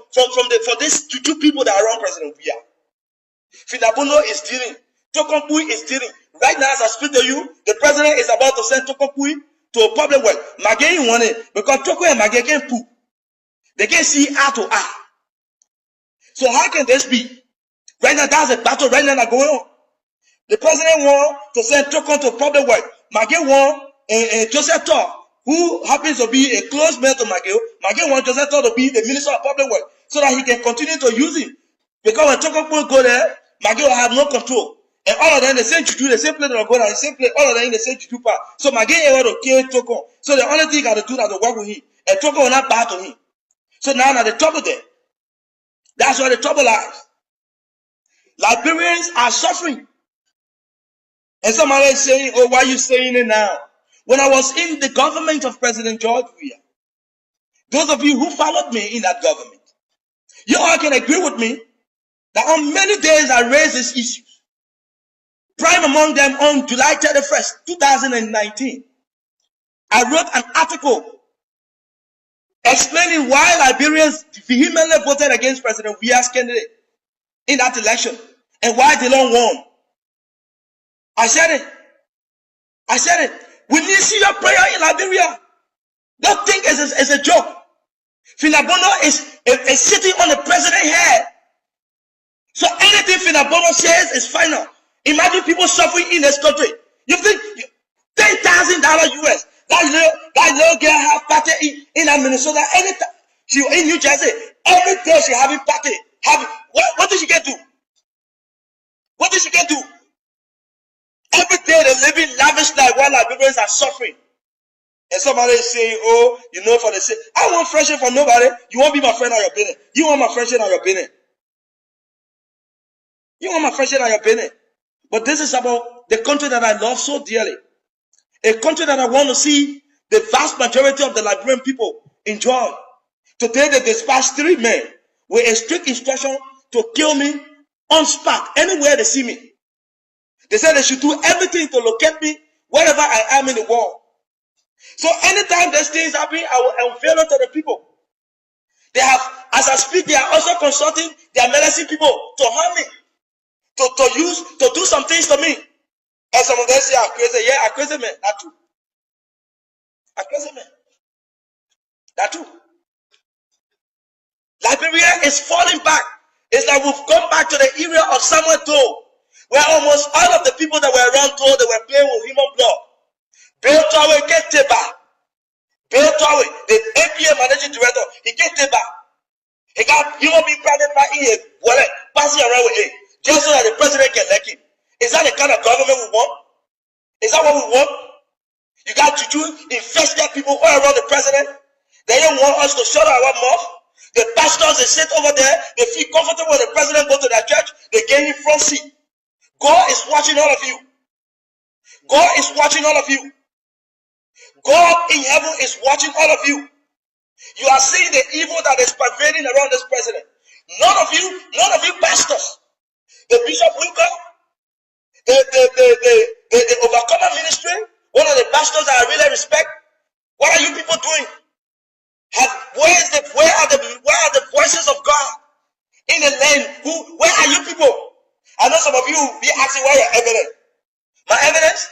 these two people that are around President Bia. Finabono is dealing. Tokompui is dealing. Right now, as I speak to you, the president is about to send Tokompui to a public well. Magay want it because Toko and Magay can poo. They can see eye to eye. So how can this be? Right now, that's a battle right now that going on. The president want to send Toko to a public well. Magay want Joseph Boakai, who happens to be a close man to Magay. Magay want Joseph Boakai to be the minister of public work so that he can continue to use him. Because when Tokompui go there, Magay will have no control. And all of them, the same juju, the same place they'll go down, the same place, all of them in the same juju part. So Magay is able to kill Toko. So the only thing he got to do is to work with him. And Toko will not bow to him. So now the trouble there. That's where the trouble lies. Liberians are suffering. And somebody is saying, oh, why are you saying it now? When I was in the government of President George Weah, those of you who followed me in that government, you all can agree with me that on many days I raised these issues. Prime among them on July 31st, 2019, I wrote an article explaining why Liberians vehemently voted against President Weah's candidate in that election and why they don't won. I said it. We need serious prayer in Liberia. Don't think it's a joke. Finabono is sitting on the president's head. So anything Finabono says is final. Imagine people suffering in this country. You think $10,000 US. That little girl have party in Minnesota anytime. She in New Jersey. Every day she having party. What did she get to? What did she get to? Every day they living lavish life while Liberians are suffering. And somebody is saying, oh, you know, for the sake. I want friendship for nobody. You won't be my friend or your business. You want my friendship or your business. You want my friendship or your business. But this is about the country that I love so dearly. A country that I want to see the vast majority of the Liberian people enjoy. Today they dispatched 3 men with a strict instruction to kill me on spot anywhere they see me. They said they should do everything to locate me wherever I am in the world. So anytime these things happen, I will unveil it to the people. They have, as I speak, they are also consulting their menacing people to harm me, to do some things to me. And some of them say, I'm crazy. Yeah, I'm crazy, man. That's true. I'm crazy, man. That's true. Liberia is falling back. It's like we've gone back to the era of Samuel Doe, where almost all of the people that were around Doe, they were playing with human blood. Bill Tawe get back. Bill Tawe, the APA managing director, he get back. He got human being private by EA, wallet, passing around with it, just so that the president can elect him. Is that the kind of government we want? Is that what we want? You got to infested people all around the president. They don't want us to shut our mouth. The pastors, they sit over there. They feel comfortable when the president goes to their church. They gain in front seat. God is watching all of you. God is watching all of you. God in heaven is watching all of you. You are seeing the evil that is pervading around this president. None of you pastors, the Bishop Winker, the Overcomer Ministry, one of the pastors that I really respect. What are you people doing? Where are the voices of God in the land? Where are you people? I know some of you will be asking where your evidence. My evidence?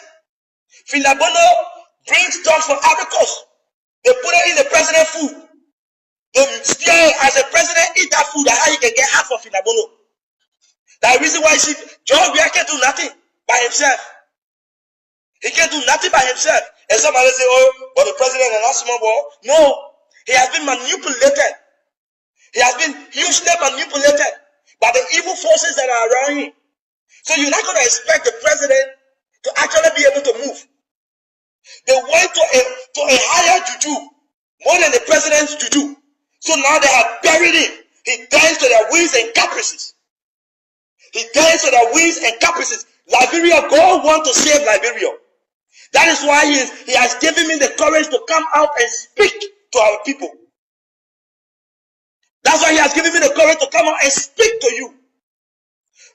Finabono brings dogs from Africa. They put it in the president's food. They still, as a president, eat that food. That's how he can get half of Finabono. That's the reason why George Weah can't do nothing by himself. He can't do nothing by himself. And somebody say, oh, but the president is not small boy. No. He has been manipulated. He has been hugely manipulated by the evil forces that are around him. So you're not going to expect the president to actually be able to move. They went to a higher juju, more than the president's juju. So now they have buried him. He danced to their whims and caprices. He danced to their whims and caprices. Liberia, God wants to save Liberia. That is why he has given me the courage to come out and speak to our people. That's why he has given me the courage to come out and speak to you.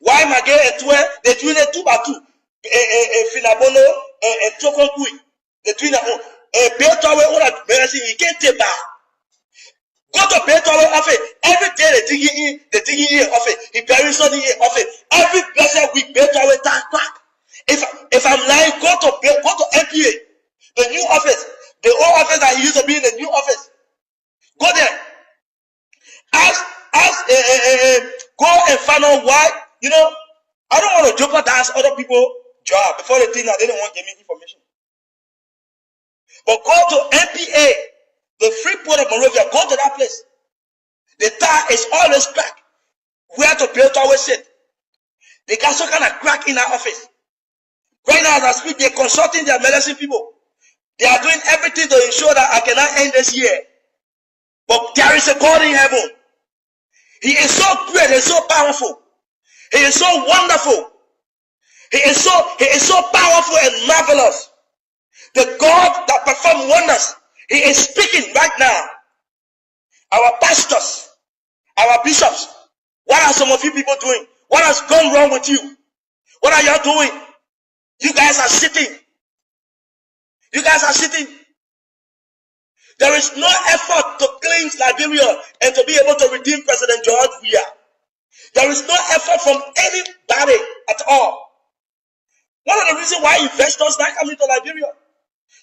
Why Magé Etwe, they doing it 2 by 2. Finabono and Tokonkui. They doing a Beethoven or a Mercy, he can't take back. Go to Beethoven office. Every day they digging in office. He buries something in office. Every blessed week, Beethoven crack. If I'm lying, go to MPA, the new office, the old office that he used to be in, the new office. Go there. Go and find out why. You know, I don't want to jeopardize other people's job before they think that they don't want to give me information. But go to MPA, the free port of Monrovia. Go to that place. The tire is always cracked. Where to build always sit. They got some kind of crack in that office. Right now, as I speak, they're consulting their medicine people. They are doing everything to ensure that I cannot end this year. But there is a God in heaven. He is so great, he is so powerful. He is so wonderful. He is so powerful and marvelous. The God that performs wonders. He is speaking right now. Our pastors, our bishops, what are some of you people doing? What has gone wrong with you? What are you doing? You guys are sitting. You guys are sitting. There is no effort to cleanse Liberia and to be able to redeem President George Weah. There is no effort from anybody at all. One of the reasons why investors not coming to Liberia,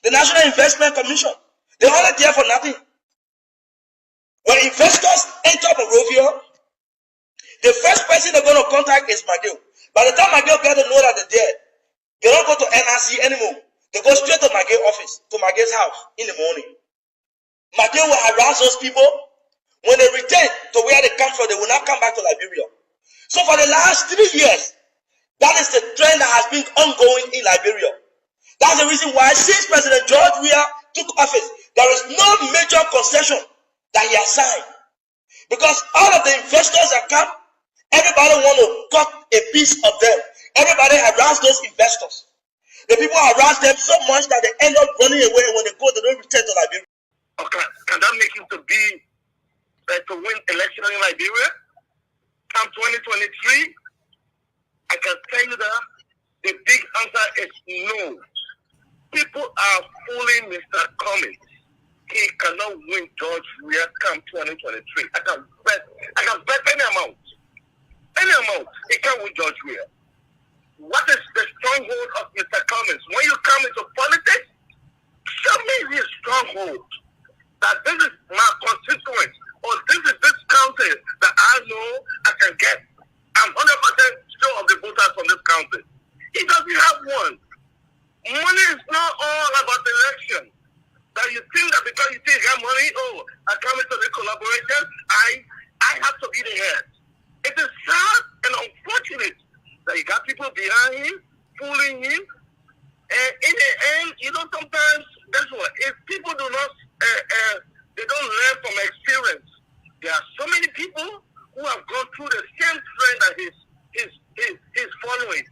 the National Investment Commission, they're only there for nothing. When investors enter Monrovia, the first person they're going to contact is McGill. By the time McGill get to know that they're there, they don't go to NRC anymore. They go straight to McGill's office, to McGill's house in the morning. McGill will harass those people. When they return to where they come from, they will not come back to Liberia. So for the last 3 years, that is the trend that has been ongoing in Liberia. That's the reason why since President George Weah took office, there is no major concession that he has signed. Because all of the investors that come, everybody want to cut a piece of them. Everybody harass those investors. The people harass them so much that they end up running away, and when they go, they don't return to Liberia. Okay, can that make him to win election in Liberia? Come 2023, I can tell you that the big answer is no. People are fooling Mr. Cummings. He cannot win George Weah come 2023. I can bet any amount. Any amount. He can't win George Weah. What is the stronghold of Mr. Cummings? When you come into politics, show me his stronghold. That this is my constituent, or this is this county that I know I can get. I'm 100% sure of the voters from this county. He doesn't have one. Money is not all about election. That you think that because you think you have money, I come into the collaboration, I have to be the head. It is sad and unfortunate that you got people behind him, fooling him, and in the end, sometimes, that's what, if people do not, they don't learn from experience. There are so many people who have gone through the same trend that he's following.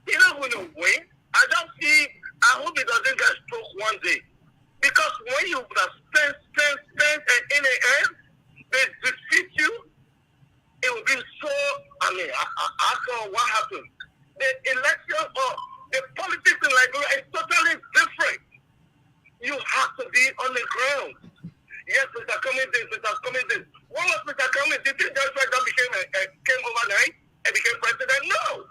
He's not going to win. I hope he doesn't get struck one day. Because when you have spent, and in the end, they defeat you, it will be so, after what happened. The election or the politics in Liberia is totally different. You have to be on the ground. Yes, Mr. Cummings did, Mr. Cummings did. What was Mr. Cummings? Did you just like that came overnight and became president? No.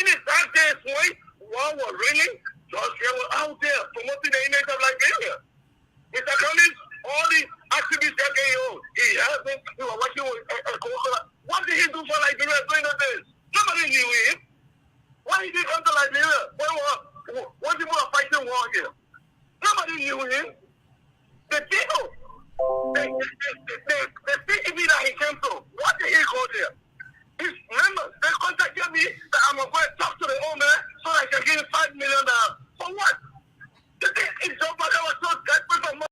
In his dark days, when war was raining, George Weah was out there promoting the image of Liberia. Mr. Cummings, all the activists that he has been, he was working with what did he do for Liberia during the days? Nobody knew him. Why did he come to Liberia? What people are fighting war here? Nobody knew him. The people, the CTV that he came to, what did he go there? His members, they contacted me that I'm going to talk to the owner so I can give him $5 million. For what? The thing is, Joseph Boakai was so desperate for money.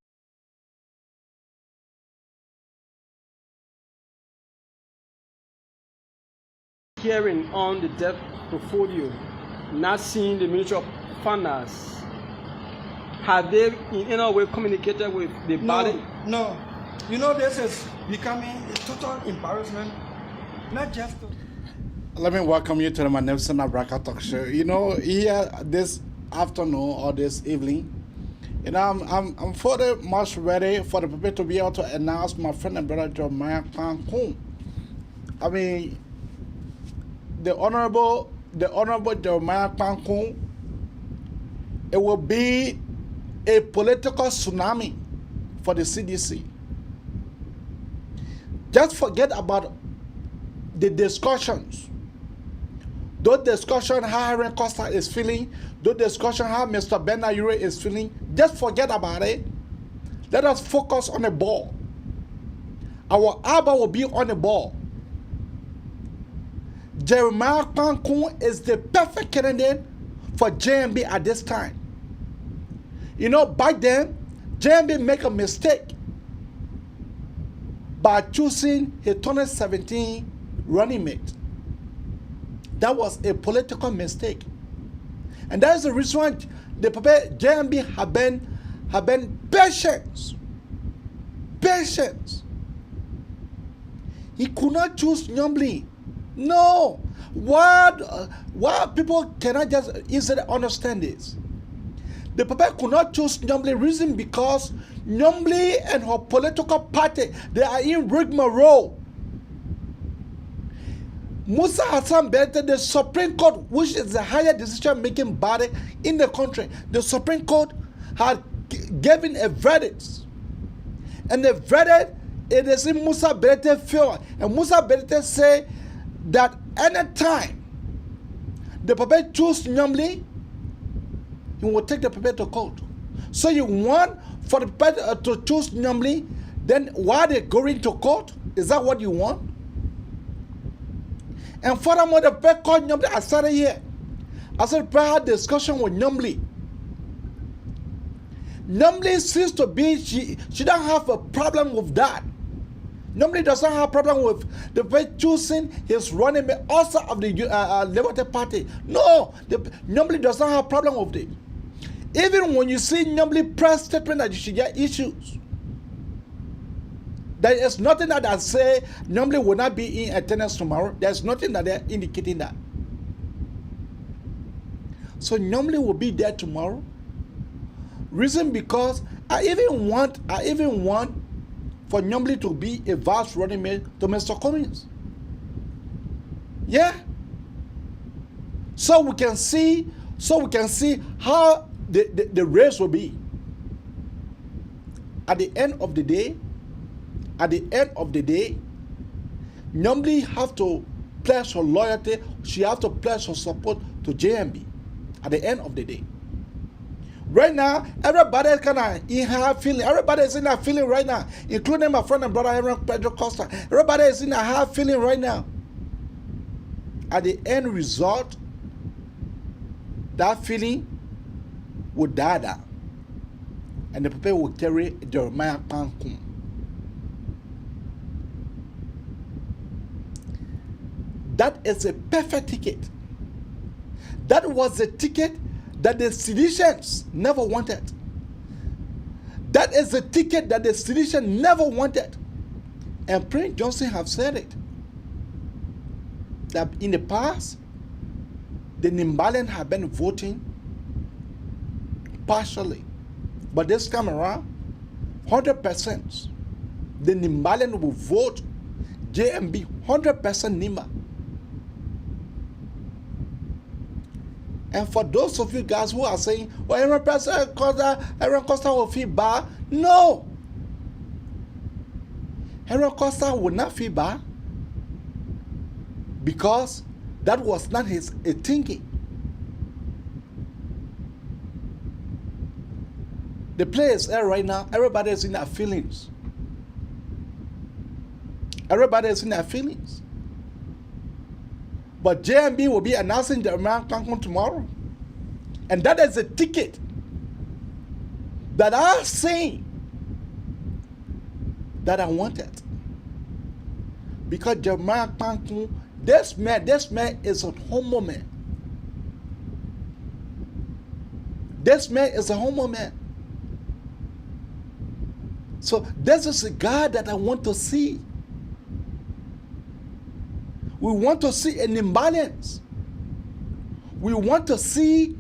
Hearing on the debt portfolio, not seeing the Ministry of Finance, have they in any way communicated with the body? No. You know, this is becoming a total embarrassment, not just to... Let me welcome you to the Magnificent Abraka Talk Show. You know, here this afternoon or this evening, you know, I'm very much ready for the people to be able to announce my friend and brother Jeremiah Kwankun. I mean, the honorable Jeremiah Kwankun, it will be a political tsunami for the CDC. Just forget about the discussions. Those discussions how Aaron Costa is feeling, those discussions how Mr. Benayure is feeling, just forget about it. Let us focus on the ball. Our Abba will be on the ball. Jeremiah Kwankun is the perfect candidate for JMB at this time. You know, back then, JMB make a mistake by choosing his 2017 running mate. That was a political mistake. And that is the reason why the JMB have been patient. He could not choose Nyomli. No. Why people cannot just easily understand this? The Papa could not choose Nyomli reason because Nyomli and her political party, they are in rigmarole. Musa Hassan Bente, the Supreme Court, which is the higher decision-making body in the country, the Supreme Court had given a verdict. And the verdict, it is in Musa Bente favor. And Musa Bente say that anytime the Papa choose Nyomli, he will take the paper to court. So you want for the paper to choose Nyomli, then why they going to court? Is that what you want? And furthermore, the paper called Nyomli, I started here. I said, I had discussion with Nyomli. Nyomli seems to be, she don't have a problem with that. Nyomli doesn't have a problem with the paper choosing his running mate also of the Liberty Party. No, Nyomli doesn't have a problem with it. Even when you see Nyomli press statement that you should get issues, there is nothing that I say Nyomli will not be in attendance tomorrow. There's nothing that they're indicating that. So Nyomli will be there tomorrow. Reason because I even want for Nyomli to be a vast running mate to Mr. Cummings. Yeah. So we can see how the race will be. At the end of the day, Nyomli have to pledge her loyalty. She have to pledge her support to JMB. At the end of the day. Right now, everybody is kind of in her feeling. Everybody is in her feeling right now, including my friend and brother Aaron Pedro Costa. Everybody is in a hard feeling right now. At the end result, that feeling will die down. And the people will carry Jeremiah Kwankun. That is a perfect ticket. That was a ticket that the Seditians never wanted. That is the ticket that the Seditians never wanted. And Prince Johnson have said it. That in the past, the Nimbalian have been voting partially. But this time around, 100%, the Nimbalian will vote JMB 100% Nimba. And for those of you guys who are saying, well, Aaron Costa will feel bad. No. Aaron Costa will not feel bad because that was not his thinking. The players are right now, everybody is in their feelings. Everybody is in their feelings. But JMB will be announcing the American Kwankun tomorrow. And that is a ticket that I'm saying that I wanted. Because Jeremiah Kwankun, this man is a homo man. This man is a homo man. So this is a God that I want to see. We want to see an imbalance. We want to see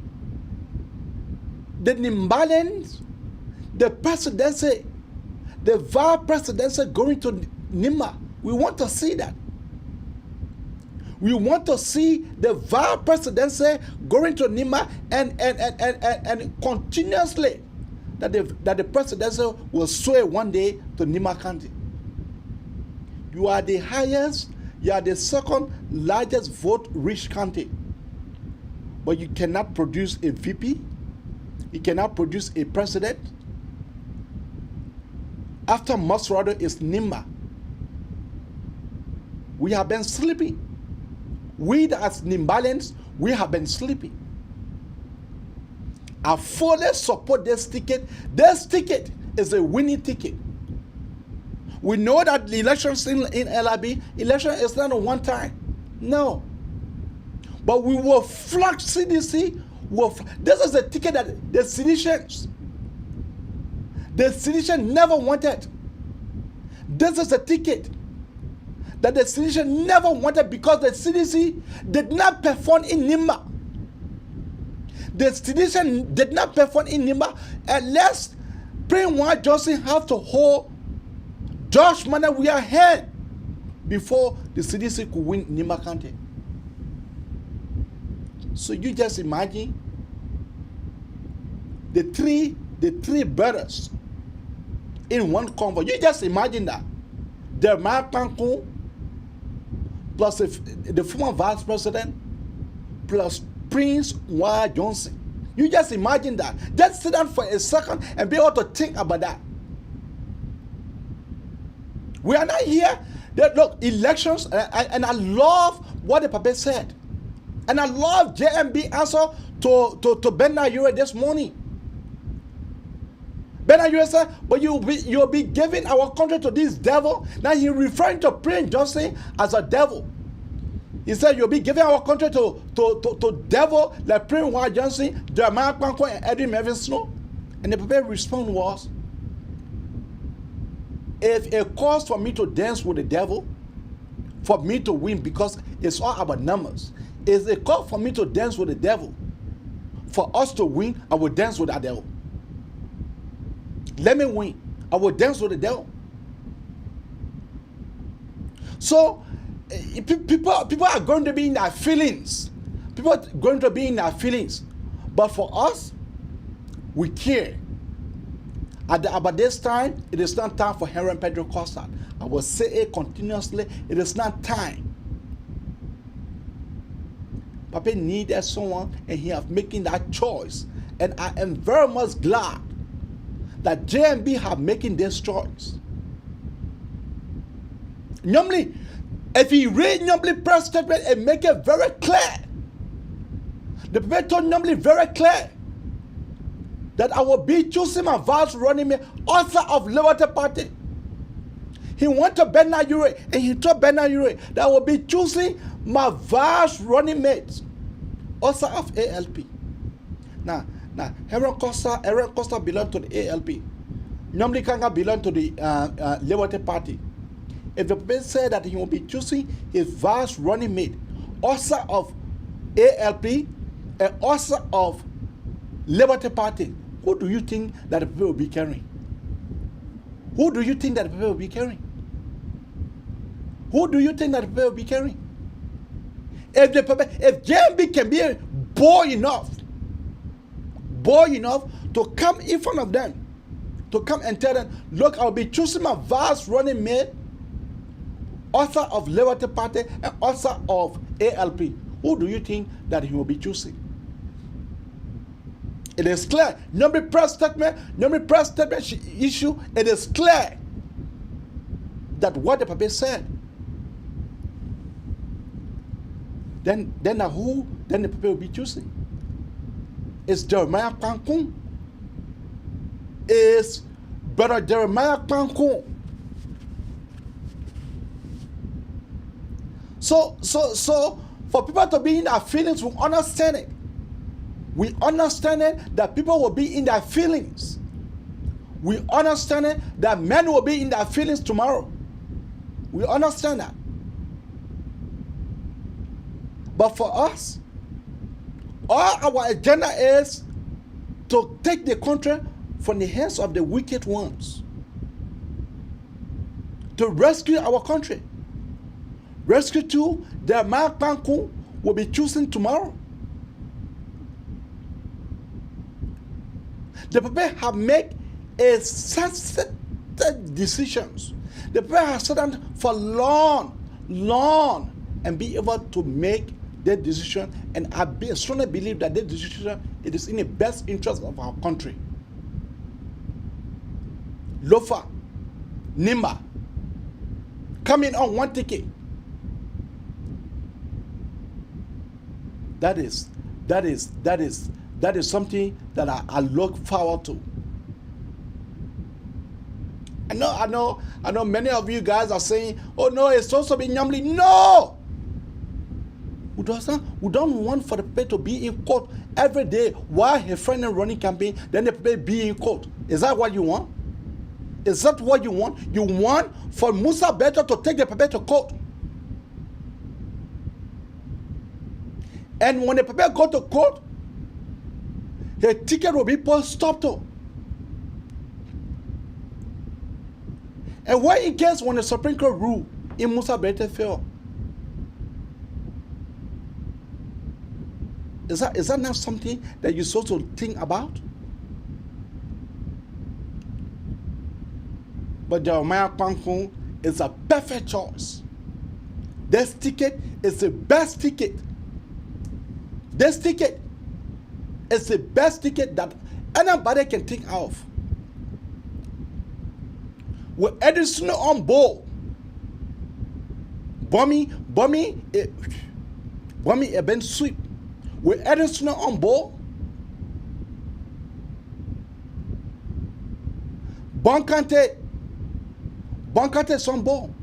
the imbalance, the presidency, the vice presidency going to Nima. We want to see that. We want to see the vice presidency going to Nima and continuously that the presidency will sway one day to Nima County. You are the highest, you are the second largest vote-rich county, but you cannot produce a VP, you cannot produce a president. After Masrado is Nima. We have been sleeping. We as Nimbalians, we have been sleeping. I fully support this ticket. This ticket is a winning ticket. We know that the elections in LRB, election is not a one time. No. But we will flood CDC. This is a ticket that the citizens never wanted. This is a ticket that the citizen never wanted because the CDC did not perform in Nima. The citizen did not perform in Nima unless Prince Johnson have to hold Josh Manawia hand before the CDC could win Nima County. So you just imagine the three brothers in one convoy. You just imagine that. The Mark plus the former vice president plus Prince Ward Johnson. You just imagine that. Just sit down for a second and be able to think about that. We are not here. Look, elections, and I love what the Papa said. And I love JMB answer to Ben Nayure this morning. Ben Nayure said, but you'll be giving our country to this devil. Now he's referring to Prince Johnson as a devil. He said, you'll be giving our country to devil like Prince Ward Johnson, Jeremiah Kwanko, and Eddie Mervyn Snow. And the Papa response was, if it calls for me to dance with the devil, for me to win, because it's all about numbers. If it calls for me to dance with the devil, for us to win, I will dance with that devil. Let me win. I will dance with the devil. So, people are going to be in their feelings. People are going to be in their feelings. But for us, we care. About this time, it is not time for Henry Pedro Costa. I will say it continuously. It is not time. Papa needed someone, and he is making that choice. And I am very much glad that JMB have making this choice. Normally, if he read normally press statement and make it very clear, the people told normally very clear that I will be choosing my vice running mate, author of Liberty Party. He went to Ben Nayure and he told Ben Nayure that I will be choosing my vice running mate, author of ALP. Now, Aaron Costa belonged to the ALP. Normally Kanga belonged to the Liberty Party. If the person said that he will be choosing his vice running mate, author of ALP and author of Liberty Party, who do you think that the people will be carrying? Who do you think that the people will be carrying? Who do you think that the people will be carrying? If JMB can be bold enough to come in front of them, to come and tell them, look, I'll be choosing my vice running mate, author of Liberty Party and author of ALP. Who do you think that he will be choosing? It is clear. Number press statement issue, it is clear that what the Papa said. Then who then the Papa will be choosing? It's Jeremiah Pankun. It's Brother Jeremiah Pankun. So for people to be in their feelings, we understand it. We understand it that people will be in their feelings. We understand that men will be in their feelings tomorrow. We understand that. But for us, all our agenda is to take the country from the hands of the wicked ones. To rescue our country. Rescue too, the Mapanku will be choosing tomorrow. The people have made a sensitive decisions. The people have sat down for long and be able to make their decision, and I strongly believe that their decision it is in the best interest of our country. Lofa, Nimba, coming on one ticket. That is something that I look forward to. I know many of you guys are saying, oh no, it's supposed to be Nyamli. No! We don't want for the people to be in court every day while her friend is running campaign, then the people be in court. Is that what you want? Is that what you want? You want for Musa Better to take the people to court. And when the people go to court, the ticket will be stopped. And what in case when the Supreme Court rule in Musa Better fail? Is that not something that you're supposed to think about? But Jeremiah Kwankun is a perfect choice. This ticket is the best ticket. This ticket is the best ticket that anybody can think of. With Edison on board, Bommy Ben sweep. With Edison on board, Bonkante is on board.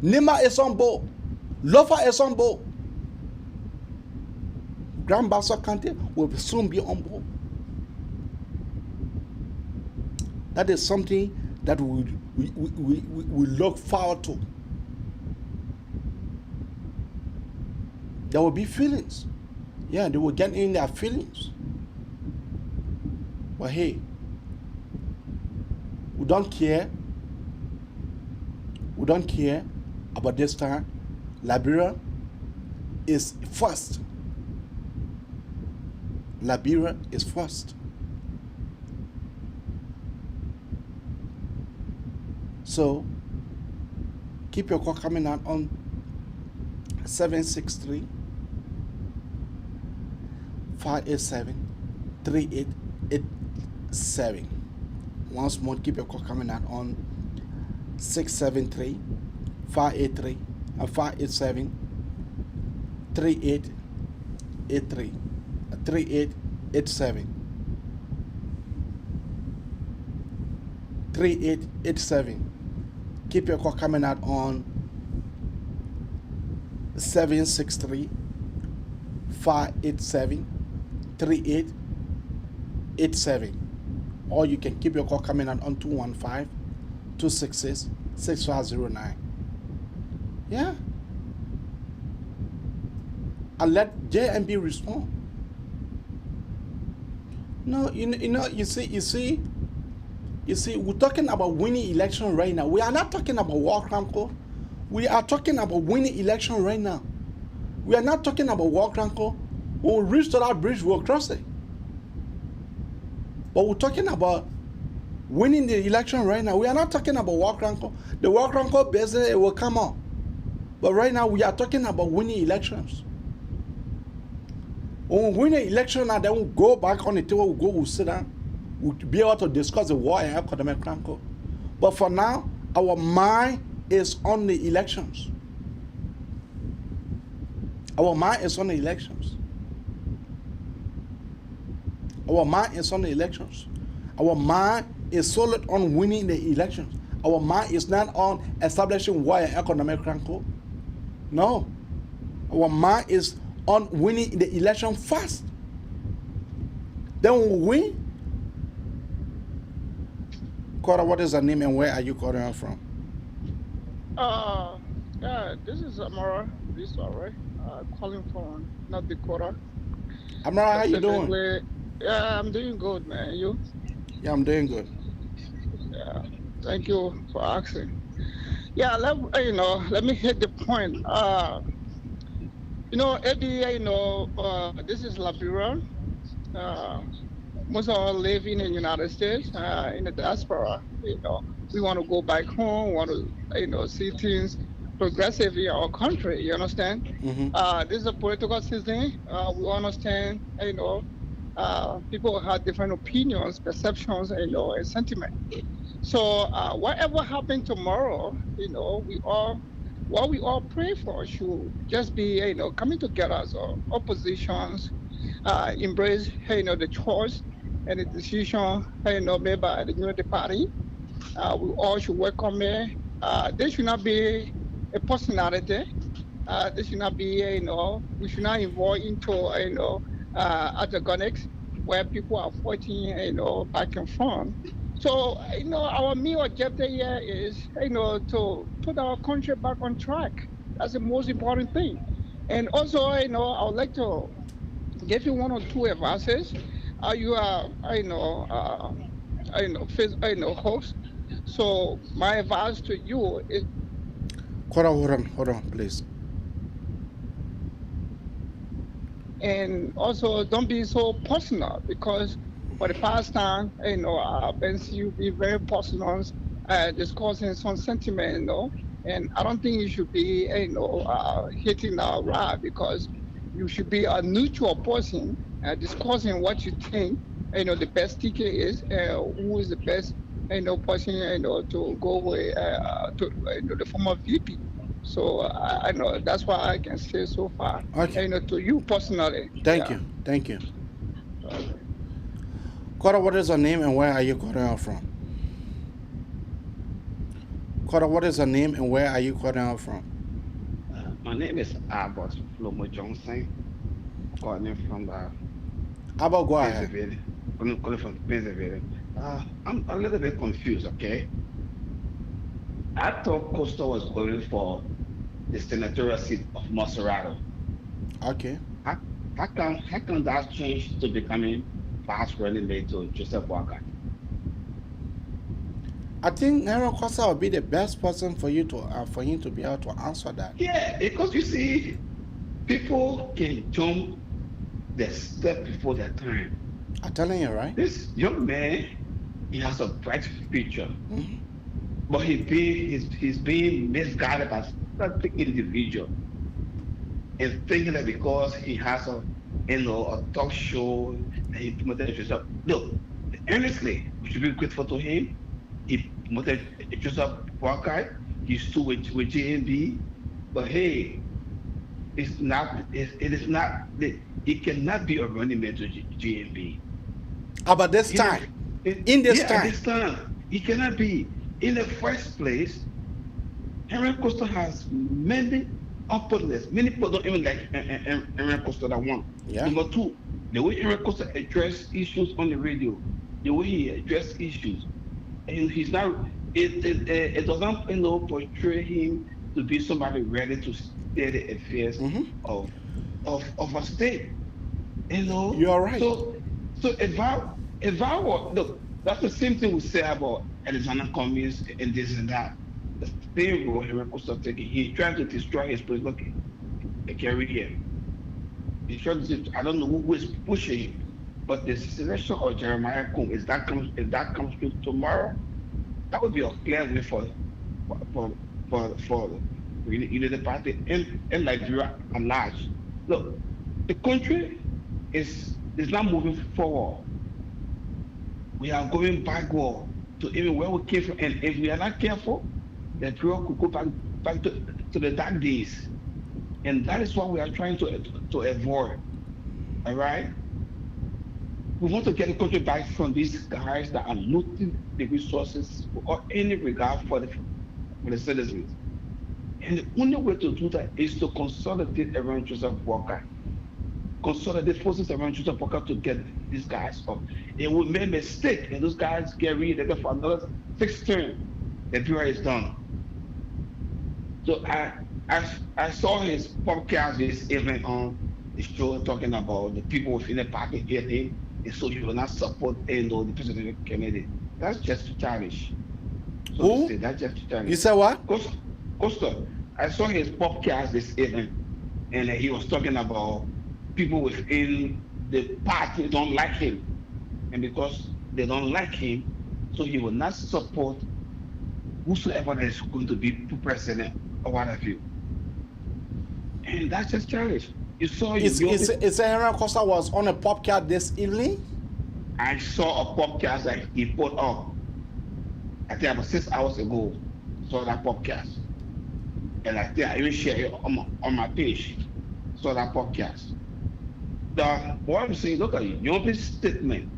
Nima is on board. Lofa is on board. Grand Bassa Kante will soon be on board. That is something that we look forward to. There will be feelings. Yeah, they will get in their feelings. But hey, we don't care. We don't care about this time. Liberia is first. Liberia is first. So, keep your call coming out on 763-587-3887. Once more, keep your call coming out on 673-587-3883. 3887. 3887. Keep your call coming out on 763-587-3887. Or you can keep your call coming out on 215-266-6509. Yeah. And let JMB respond. No, you see, we're talking about winning election right now. We are not talking about war crime code. We are talking about winning election right now. We are not talking about war crime code. When we reach to that bridge, we'll cross it. But we're talking about winning the election right now. We are not talking about war crime code. The war crime code business, it will come out. But right now, we are talking about winning elections. When we win the election, and then we'll go back on the table, we'll sit down. We'll be able to discuss the war and economic crime code. But for now, our mind is on the elections. Our mind is on the elections. Our mind is on the elections. Our mind is solid on winning the elections. Our mind is not on establishing war and economic crime code. No. Our mind is on winning the election first. Then when we win, Cora, what is your name and where are you calling us from? Yeah, this is Amara Biswa, calling from North Dakota. Amara, how you doing? Specifically, yeah, I'm doing good, man. You? Yeah, I'm doing good. Yeah, thank you for asking. Yeah, let me hit the point. Eddie, this is Liberia. Uh, Most of us live in the United States, in the diaspora. We want to go back home, want to, see things progressive in our country. You understand? This is a political season. We understand, people have different opinions, perceptions, and sentiment. So whatever happens tomorrow, what we all pray for should just be, coming together as oppositions, embrace, the choice and the decision, made by the unity party. We all should welcome it. There should not be a personality. There should not be, we should not involve into, antagonics where people are fighting, back and forth. So, our main objective here is, to put our country back on track. That's the most important thing. And also, I would like to give you one or two advices. You are, host. So my advice to you is. Cora, hold on, please. And also, don't be so personal, because for the past time, I've been seeing you be very personal, discussing some sentiment, and I don't think you should be, hitting our rod, because you should be a neutral person, discussing what you think, the best ticket is, who is the best, person, to go with, to, the former VP. So I know that's what I can say so far. Okay. To you personally. Thank you. Cora, what is your name and where are you calling us from? Cora, what is your name and where are you calling us from? My name is Abbott Flomo Johnson. Calling from Abbott, go ahead. I'm calling from Pennsylvania. I'm a little bit confused, okay? I thought Costa was going for the senatorial seat of Maserati. Okay. How can that change to becoming vice running mate to Joseph Boakai? I think Henry Costa would be the best person for you to for him to be able to answer that. Yeah, because you see, people can jump the step before their time. I'm telling you, right? This young man, he has a bright future, but he's being misguided by certain individual, and thinking that because he has a talk show that he promoted himself. Look, honestly, we should be grateful to him. He promoted Joseph Boakai. He's still with JNB, but hey, it is not. He cannot be a running mate to JNB. About this time, this time, he cannot be. In the first place, Henry Costa has many opponents. Many people don't even like Henry Costa that one. Yeah. Number two, the way Henry Costa addressed issues on the radio, the way he addressed issues, and he's not. It doesn't portray him to be somebody ready to steer the affairs of a state. You are right. So if I were, look, that's the same thing we say about Alexander Cummings and this and that. The same role Henry Costa taking. He's trying to destroy his political career. He's trying to. I don't know who is pushing him, but the selection of Jeremiah Kum, if that comes through tomorrow, that would be a clear way for the party and Liberia at large. Look, the country is not moving forward. We are going backward to even where we came from, and if we are not careful, the Liberia could go back to the dark days, and that is what we are trying to avoid. All right. We want to get the country back from these guys that are looting the resources without any regard for the citizens. And the only way to do that is to consolidate around Joseph Boakai. consolidate forces around Joseph Boakai to get these guys up. It would make a mistake, and those guys get reelected for another 6 terms. The Bureau is done. So I saw his podcast this evening on the show talking about the people within the party getting, and so you will not support the presidential candidate. That's just childish. So Who? say, that's just childish. You said what? Costa, I saw his podcast this evening, and he was talking about people within the party don't like him, and because they don't like him, so he will not support whosoever is going to be president or what have you. And that's just childish. You saw Is Henry Costa was on a podcast this evening? I saw a podcast that he put up. I think about 6 hours ago. Saw that podcast, and I think I even shared it on my page. Saw that podcast. What I'm saying, look at it. Your statement.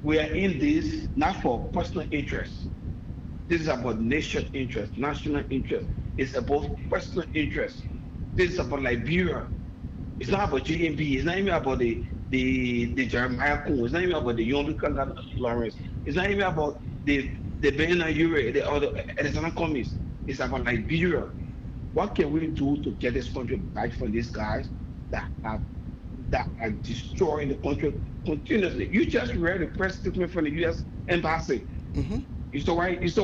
We are in this not for personal interest. This is about nation interest, national interest. It's about personal interest. This is about Liberia. It's not about JMB. It's not even about the Jeremiah Kuhn. It's not even about the young Lawrence. It's not even about the Ben and Ure, the other Alexander Cummings. It's about Liberia. What can we do to get this country back from these guys that are destroying the country continuously? You just read the press statement from the U.S. Embassy. Mm-hmm. You saw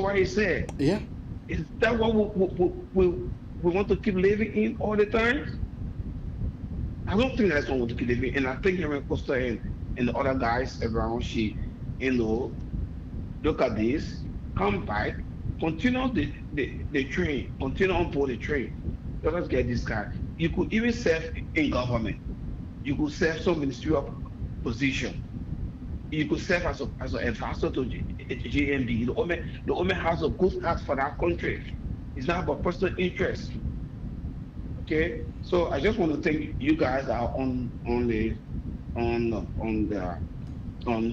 what he said? Yeah. Is that what we want to keep living in all the time? I don't think that's what we want to keep living in. And I think Henry Costa and the other guys around, look at this, come back, continue the train, continue on board the train. Let us get this guy. You could even serve in government. You could serve some ministerial position. You could serve as an advisor to JMB. The woman has a good heart for that country. It's not about personal interest. Okay, so I just want to thank you guys that are on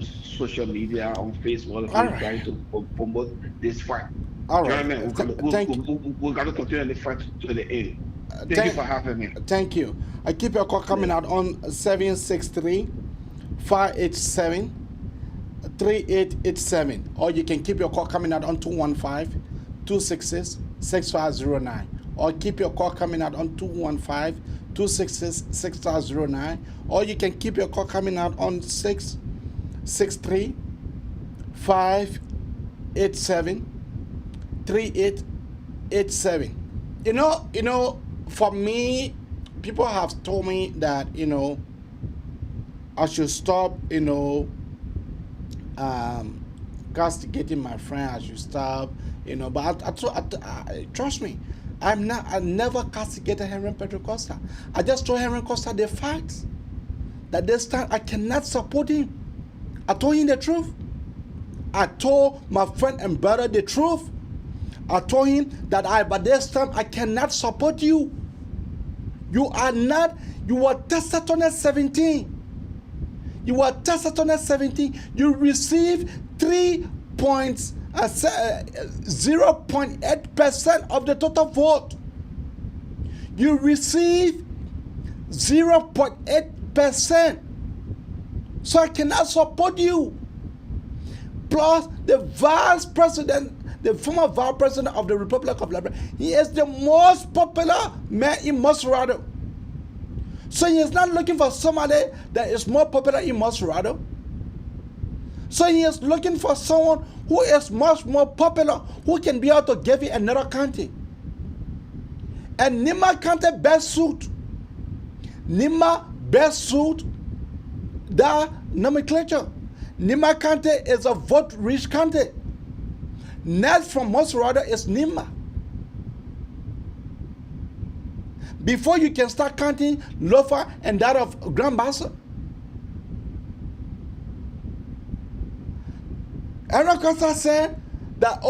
social media, on Facebook, trying to promote this fight. All right. We're going to continue the fight to the end. Thank you for having me. Thank you. I keep your call coming out on 763-587-3887, or you can keep your call coming out on 215-266-6509, or keep your call coming out on 215-266-6509, or you can keep your call coming out on 663-587-3887. You know, for me, people have told me that, I should stop, castigating my friend. I should stop, but I trust me, I never castigated Henry Costa. I just told Henry Costa the facts, that this time I cannot support him. I told him the truth. I told my friend and brother the truth. I told him that by this time I cannot support you. You were tested on 17. You were tested on 17. You received 0.8% of the total vote. You received 0.8%. So I cannot support you. Plus the vice president, the former vice president of the Republic of Liberia, he is the most popular man in Maserati. So he is not looking for somebody that is more popular in Maserati. So he is looking for someone who is much more popular, who can be able to give you another county. And Nima County best suit. Nima best suit the nomenclature. Nima County is a vote-rich county. Next from Maserati is Nima. Before you can start counting Lofa and that of Grand Bassa. Henry Costa said that,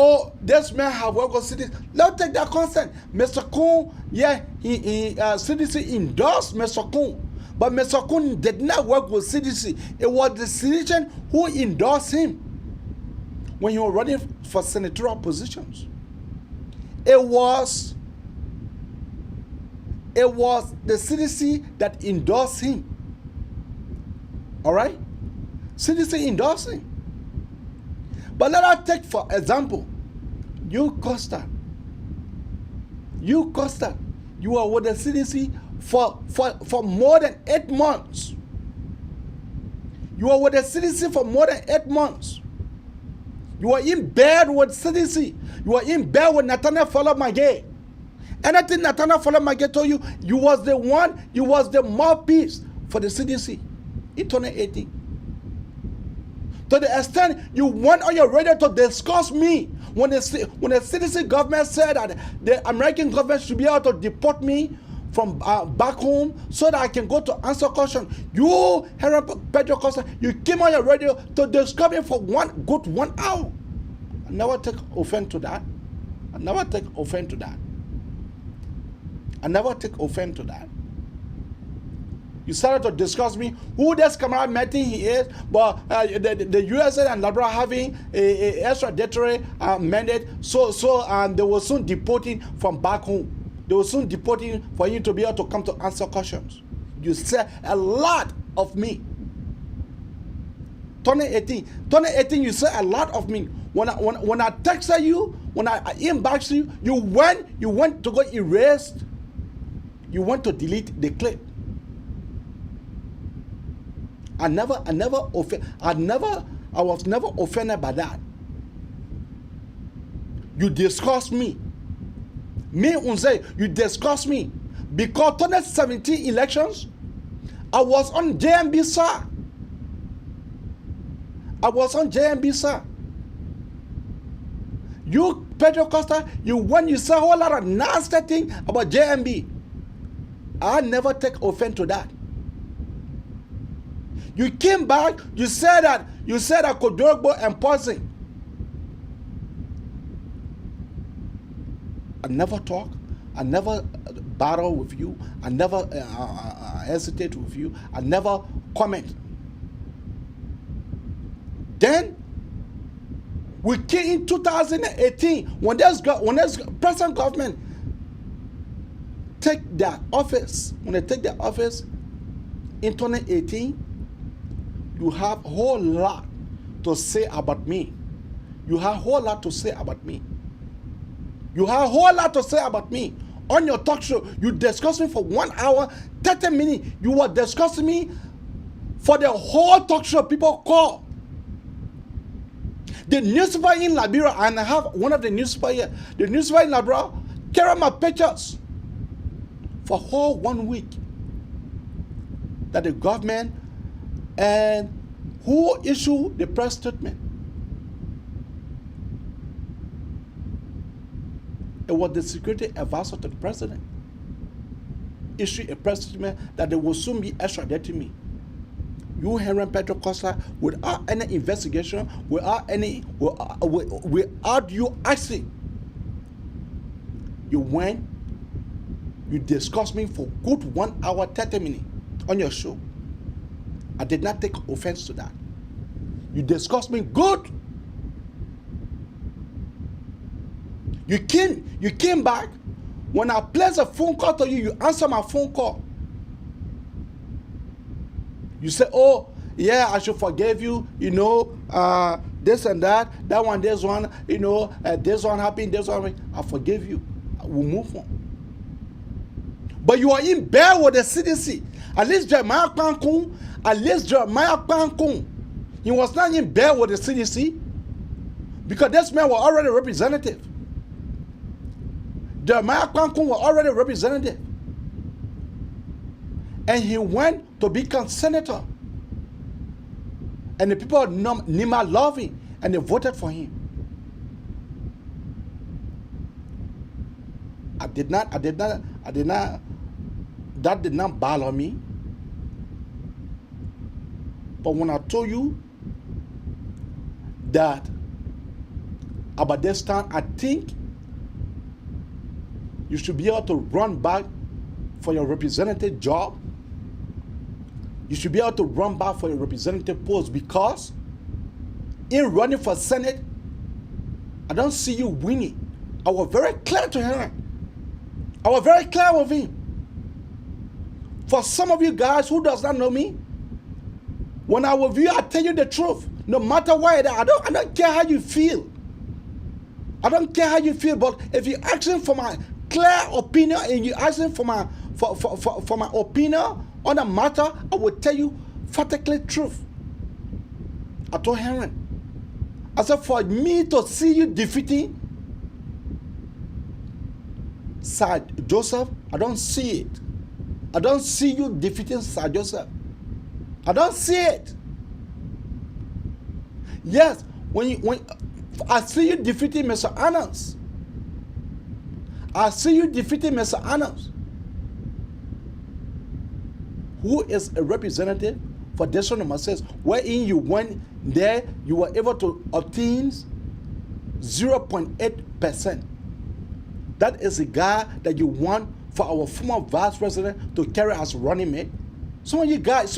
this man have worked with cities. Let's take that consent. Mr. Kuhn, CDC endorsed Mr. Kuhn. But Mr. Kuhn did not work with CDC. It was the citizen who endorsed him when he was running for senatorial positions. It It was the CDC that endorsed him. All right? CDC endorsed him. But let us take, for example, you Costa. You Costa. You are with the CDC for more than 8 months. You are with the CDC for more than 8 months. You are in bed with CDC. You are in bed with Nathaniel Folomage. Anything Nathaniel Folomage told you, you was the one, you was the mouthpiece for the CDC in 2018. To the extent you went on your radio to discuss me when the CDC government said that the American government should be able to deport me from back home so that I can go to answer question. You, Henry Pedro Costa, you came on your radio to discuss me for 1 hour. I never take offense to that. I never take offense to that. I never take offense to that. You started to discuss me who this camera meeting he is, but the USA and Liberia having a extraditory mandate, so they will soon deport him from back home. They will soon deport him for you to be able to come to answer questions. You said a lot of me. 2018, you said a lot of me. When I texted you, when I inboxed you, you went to go erase. You went to delete the clip. I was never offended by that. You discussed me. Me Unze, you discussed me. Because 2017 elections, I was on JMB, sir. I was on JMB, sir. You, Pedro Costa, you said a whole lot of nasty thing about JMB. I never take offense to that. You came back, you said that Kodorogbo and Poison. I never talk, I never battle with you, I never hesitate with you, I never comment. Then we came in 2018 when there's present government take their office. When they take their office in 2018, you have a whole lot to say about me. You have a whole lot to say about me. You have a whole lot to say about me. On your talk show, you discussed me for 1 hour, 30 minutes. You were discussing me for the whole talk show people call. The newspaper in Liberia, and I have one of the newspaper here, the newspaper in Liberia, carry my pictures for whole 1 week. That the government and who issued the press statement? It was the security advisor to the president. Issued a press statement that they will soon be extraditing me. You, Henry Pedro Costa, without any investigation, without you asking, you went, you discussed me for good 1 hour, 30 minutes on your show. I did not take offense to that. You discussed me good. You came back. When I placed a phone call to you, you answered my phone call. You say, oh, yeah, I should forgive you, this and that one, this one, this one happened, this one, I forgive you. I will move on. But you are in bed with the CDC. At least Jeremiah Kwankun, he was not in bed with the CDC because this man was already representative. Jeremiah Kwankun was already representative. And he went to become senator. And the people of Nima love him and they voted for him. That did not bother me. But when I told you that about this time, I think you should be able to run back for your representative job. You should be able to run back for your representative post because in running for Senate, I don't see you winning. I was very clear to him. I was very clear with him. For some of you guys who does not know me, when I with you, I tell you the truth. No matter what, I don't care how you feel. I don't care how you feel, but if you're asking for my clear opinion and you're asking for my opinion on a matter, I will tell you factually truth. I told Henry, I said, for me to see you defeating Sir Joseph, I don't see it. I don't see you defeating Sir Joseph. I don't see it. Yes, when I see you defeating Mr. Anas. I see you defeating Mr. Anas, who is a representative for District Number 6, wherein you went there, you were able to obtain 0.8%. That is the guy that you want for our former vice president to carry as running mate. Some of you guys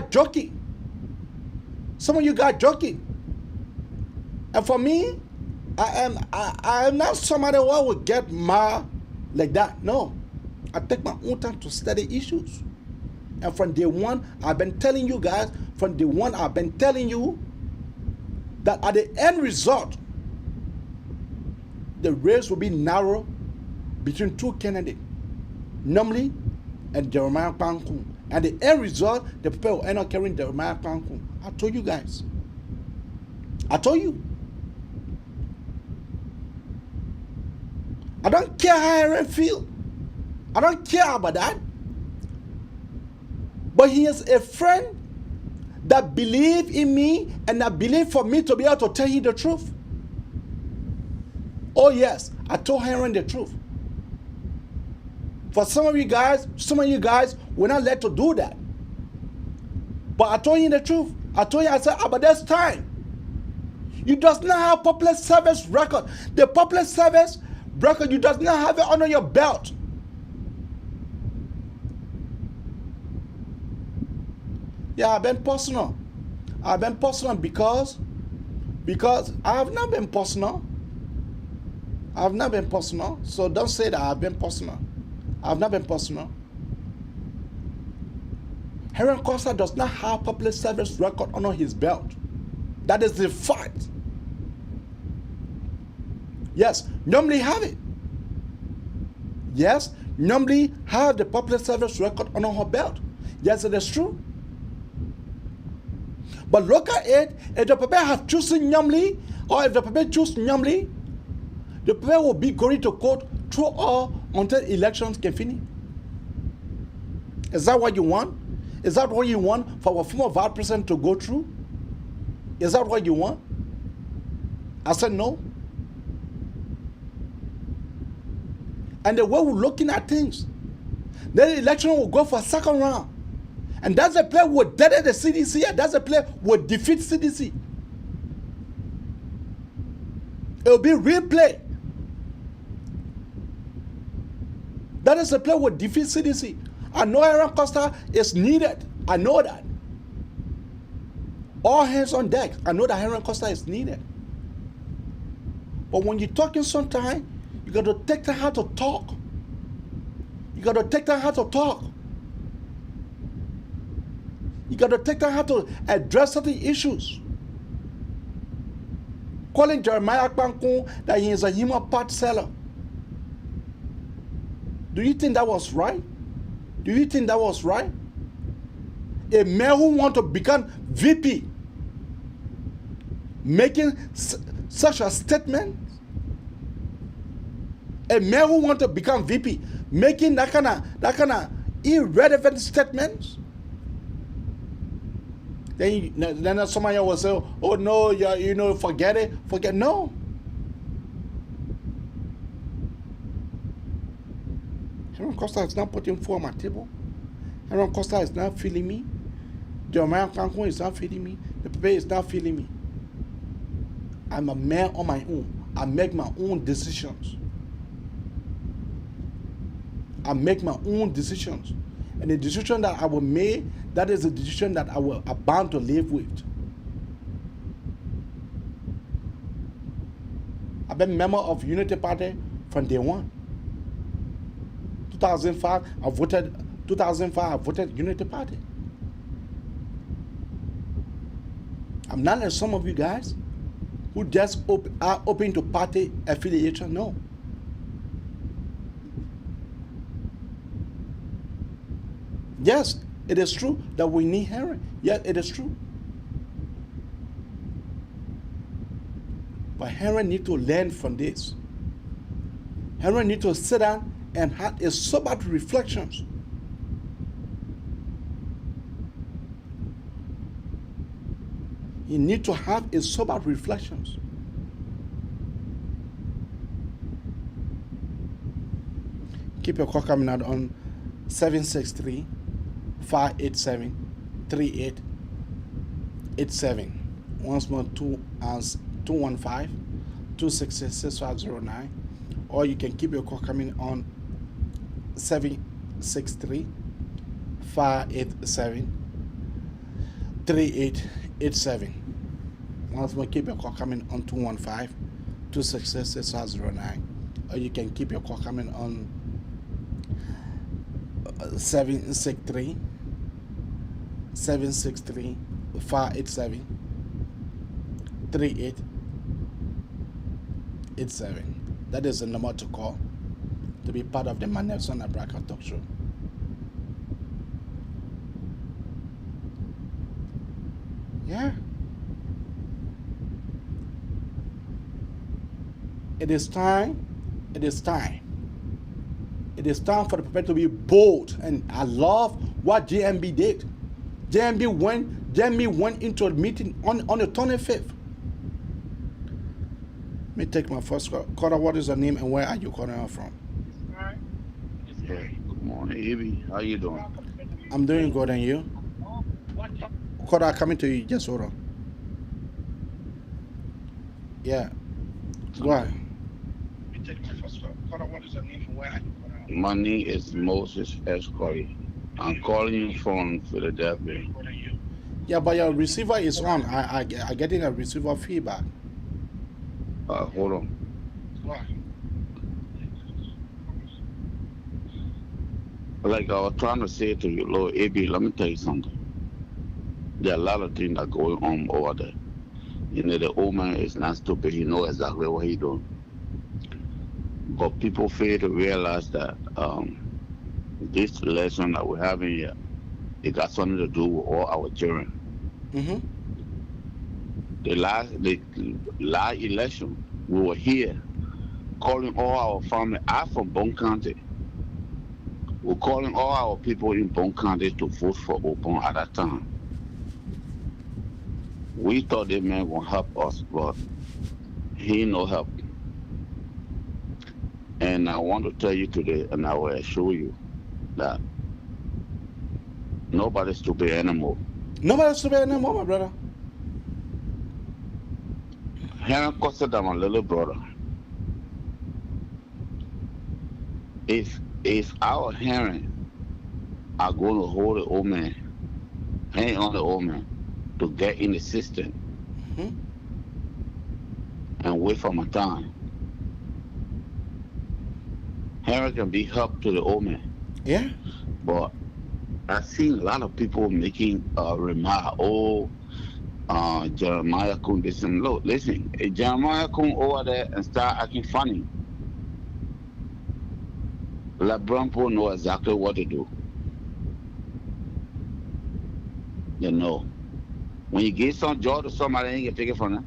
joking. Some of you guys joking. And for me, I am not somebody who will get mad like that. No. I take my own time to study issues. And from day one, I've been telling you guys, that at the end result, the race will be narrow between two candidates, namely and Jeremiah Pankun. And the end result, the people will end up carrying Jeremiah Pankun. I told you guys. I told you. I don't care how Aaron feel. I don't care about that. But he is a friend that believes in me and that believes for me to be able to tell you the truth. Oh yes, I told Aaron the truth. For some of you guys were not let to do that. But I told you the truth. I said, but there's time. You does not have public service record. The public service record, you does not have it under your belt. Yeah, I've been personal. I've been personal because I have not been personal. I have not been personal. So don't say that I've been personal. I have not been personal. Heron Costa does not have public service record under his belt. That is the fact. Yes, normally have it. Yes, normally have the public service record under her belt. Yes, it is true. But look at it, if the people have chosen normally, or if the people choose normally, the people will be going to court through all until elections can finish. Is that what you want? Is that what you want for our former vice president to go through? Is that what you want? I said no. And the way we're looking at things, then the election will go for a second round. And that's a play will dead the CDC, and that's a play will defeat CDC. It will be real play. That is a play will defeat CDC. I know Aaron Costa is needed. I know that. All hands on deck. I know that Aaron Costa is needed. But when you're talking sometimes, you got to take time how to talk. You got to take time how to talk. You got to take time how to address certain issues. Calling Jeremiah Pankun that he is a human part seller. Do you think that was right? Do you think that was right? A man who wants to become VP making such a statement? A man who wants to become VP making that kind of irrelevant statements? Then somebody will say, oh no, yeah, forget it. No. Aaron Costa is not putting food on my table. Aaron Costa is not feeling me. Jeremiah Pankun is not feeling me. The people is not feeling me. I'm a man on my own. I make my own decisions. I make my own decisions. And the decision that I will make, that is the decision that I'm bound to live with. I've been a member of Unity Party from day one. 2005, I voted 2005, I voted Unity Party. I'm not like some of you guys who just are open to party affiliation. No. Yes, it is true that we need hearing. Yes, it is true. But Henry need to learn from this. Henry need to sit down and have a sober reflections. You need to have a sober reflections. Keep your call coming out on 763-587-3887. Once more, 215-266-6509. Or you can keep your call coming on 763-587-3887. Once more, keep your call coming on 215-266-6509. Or you can keep your call coming on 763-587-3887. That is the number to call to be part of the Manelson Abraka Talk Show. Yeah. It is time. It is time. It is time for the people to be bold. And I love what JMB did. JMB went into a meeting on the 25th. Let me take my first call. Caller, what is your name and where are you calling out from? Hey, good morning, Evie. How you doing? I'm doing good, and you? Caller, coming to you. Just hold on. Yeah. Go ahead. Let me take my first call. Caller, what is your name and where are you calling out from? My name is Moses S. Corey. I'm calling you from Philadelphia. Yeah, but your receiver is on. I getting a receiver feedback. Hold on. Why? Like I was trying to say to you, Lord AB, let me tell you something. There are a lot of things that are going on over there. You know, the old man is not stupid. He knows exactly what he's doing. But people fail to realize that this election that we're having here, it got something to do with all our children. Mm-hmm. The last election, we were here calling all our family. I'm from Bone County. We're calling all our people in Bone County to vote for Open at that time. We thought the man would help us, but he no help. And I want to tell you today, and I will assure you that nobody's stupid anymore. Nobody's stupid anymore, my brother. Henry costed my little brother. If our Henry are going to hold the old man, hang on the old man to get in the system and wait for my time, Henry can be help to the old man. Yeah. But I've seen a lot of people making a remark, Jeremiah Kun, listen, look, listen, if Jeremiah come over there and start acting funny, LeBron Paul know exactly what to do. You know, when you give some job to somebody, you can take it from them.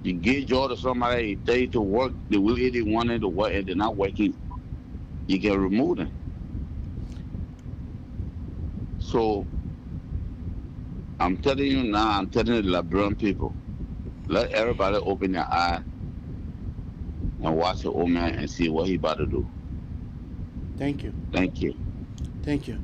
You give job to somebody, they tell you to work the way they wanted to work, and they're not working, you can remove them. So, I'm telling you now, I'm telling the LeBron people, let everybody open their eye and watch the old man and see what he about to do. Thank you. Thank you. Thank you.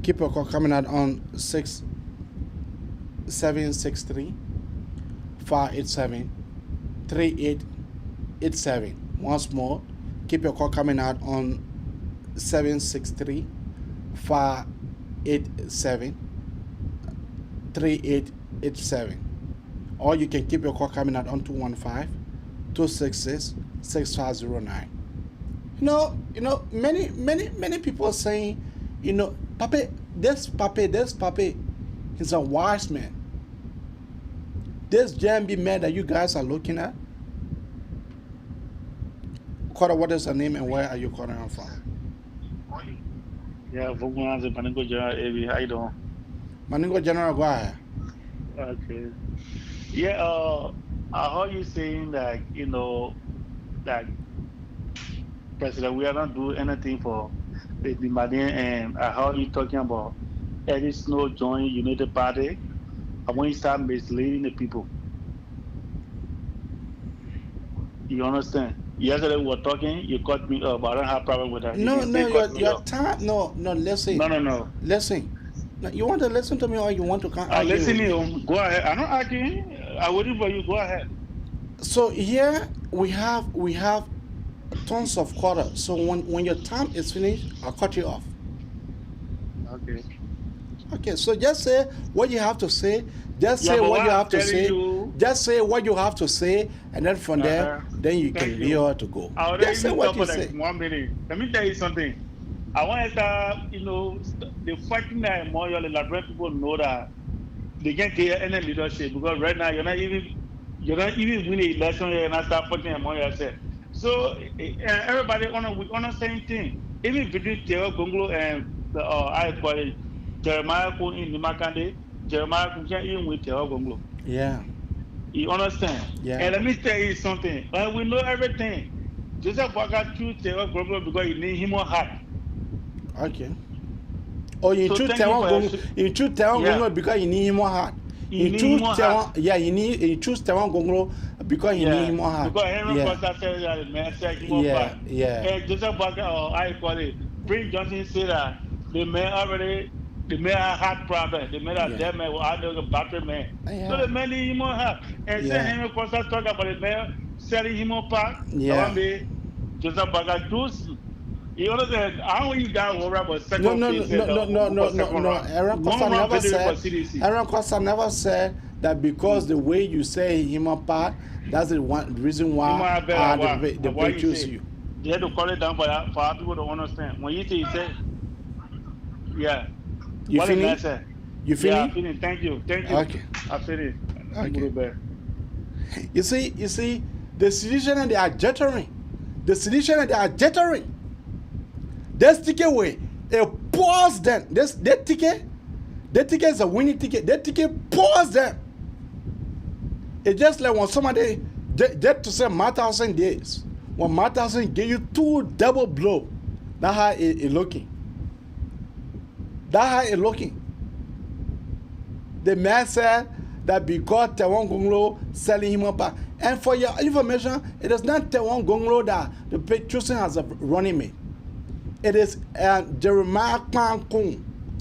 Keep your call coming out on 763-587-3887. Once more, keep your call coming out on 763-587-3887. Or you can keep your call coming out on 215-266-6509. No, many people are saying, Pape, this Pape, he's a wise man. This JMB man that you guys are looking at, Carter, what is her name and where are you calling her from? Yeah, Maningo General AB, how you doing? Maningo General, go ahead. Okay. Yeah, I heard you saying that, that President, we are not doing anything for the Malian, and I heard you talking about Eddie Snow joining United Party. I want you to start misleading the people. You understand? Yesterday we were talking, you cut me up. I don't have a problem with that. No, your time. No, listen. No. Listen. No, you want to listen to me or you want to come? Listen to me. Go ahead. I'm not arguing. I'm waiting for you. Go ahead. So here we have tons of quarters. So when your time is finished, I'll cut you off. Okay. Okay. So just say what you have to say. Just say what you have to say. Just say what you have to say, and then from there, then you can be able to go. Just say what you say. 1 minute. Let me tell you something. I want to start, the fighting that more your Liberian people know that they can't get any leadership because right now you're not even winning the election and not start fighting among yourself. So everybody on the same thing. Even between Theo Gonglo and I call it Jeremiah Kun in Nimakande. Jeremiah can even with Theo Gonglo. Yeah. You understand? Yeah. And let me tell you something. We know everything. Joseph Boakai choose Theo Gonglo because he need him more hard. Okay. Oh, you choose Theo Gonglo because you need him more hard. You choose Theo Gonglo because you need him more hard. Because Henry Costa said that the man said him more hard. And Joseph Boakai, or I call it, Prince Johnson said that the man had heart problem. The man that dead man was out there the battery man. So the man need him more hard. And say Henry Costa talk about the man selling him more part. Joseph Boakai choose. You understand? I don't even got to worry about second phase. No. Aaron Costa never said that because the way you say him apart, that's the reason why they choose you. You have to call it down for people to understand. When you say, yeah. You finish? You finish? Yeah, I finish. Thank you. Okay. I finished. Okay. You see, the sedition and they are jittering. This ticket way, a pause them. That ticket is a winning ticket. That ticket pause them. It's just like when somebody get to say Matthiasen days. When Matthiasen give you 2 double blow, that's how it looking. The man said that because Tewon Gonglo selling him up. And for your information, it is not Tewon Gonglo that the choosing as a running mate. It is Jeremiah Kwan.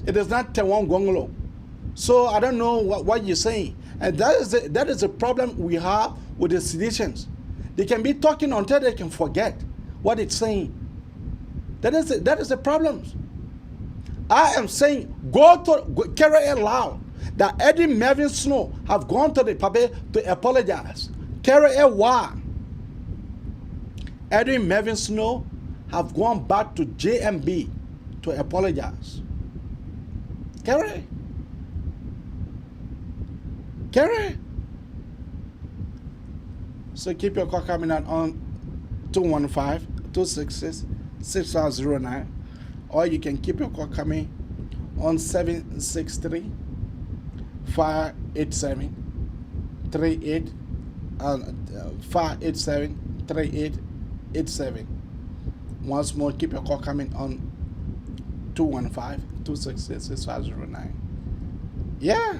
It is not Tewon Gonglo. So I don't know what you're saying. And that is the problem we have with the seditions. They can be talking until they can forget what it's saying. That is the problem. I am saying carry it loud that Eddie Melvin Snow have gone to the Pape to apologize. Carry it why? Eddie Melvin Snow have gone back to JMB to apologize. Carry. So keep your call coming out on 215-266-6509, or you can keep your call coming on 763-587-38 587-3887. Once more, keep your call coming on 215-266-6509. Yeah.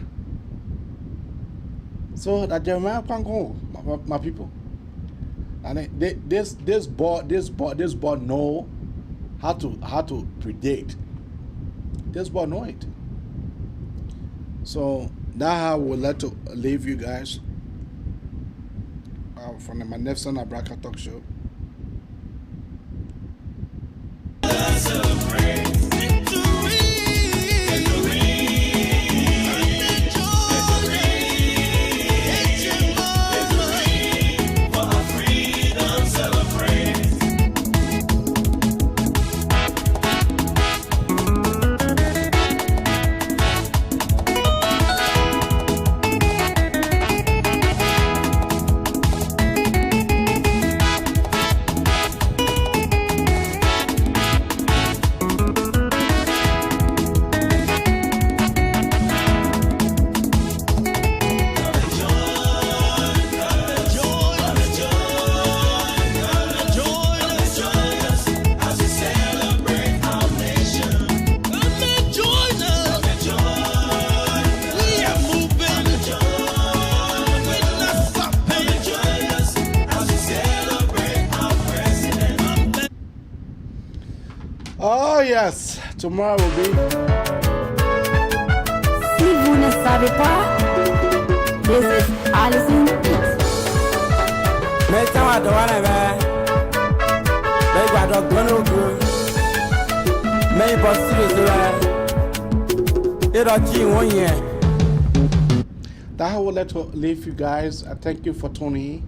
So that Jeremiah Pango, my people, and this board know how to predict. This board know it. So that's how we'll leave you guys from the Magnificent Abraka Talk Show. Oh yes, tomorrow will be. Si vous ne savez pas, this is Alison Pitts. Mais ça va devoir mais quoi donc bon au gros. Mais possible c'est et là tu on y est. That I will let to leave you guys. I thank you for tuning in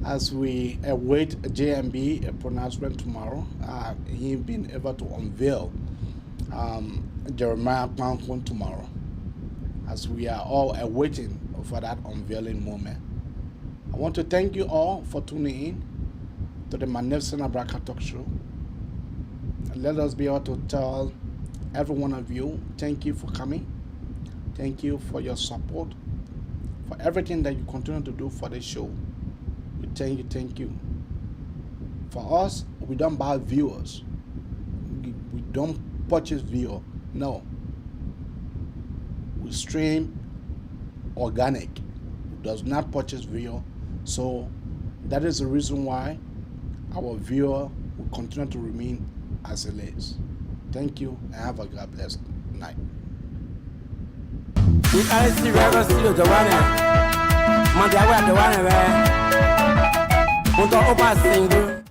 as we await JMB a pronouncement tomorrow. He been able to unveil Jeremiah Kwankwan tomorrow, as we are all awaiting for that unveiling moment. I want to thank you all for tuning in to the Magnificent Abraka Talk Show. And let us be able to tell every one of you, thank you for coming. Thank you for your support, for everything that you continue to do for the show. We thank you. For us, we don't buy viewers. We don't purchase viewer. No. We stream organic. It does not purchase viewer. So that is the reason why our viewer will continue to remain as it is. Thank you and have a God blessed night. We are still ever still the one. Man, the one where. Single.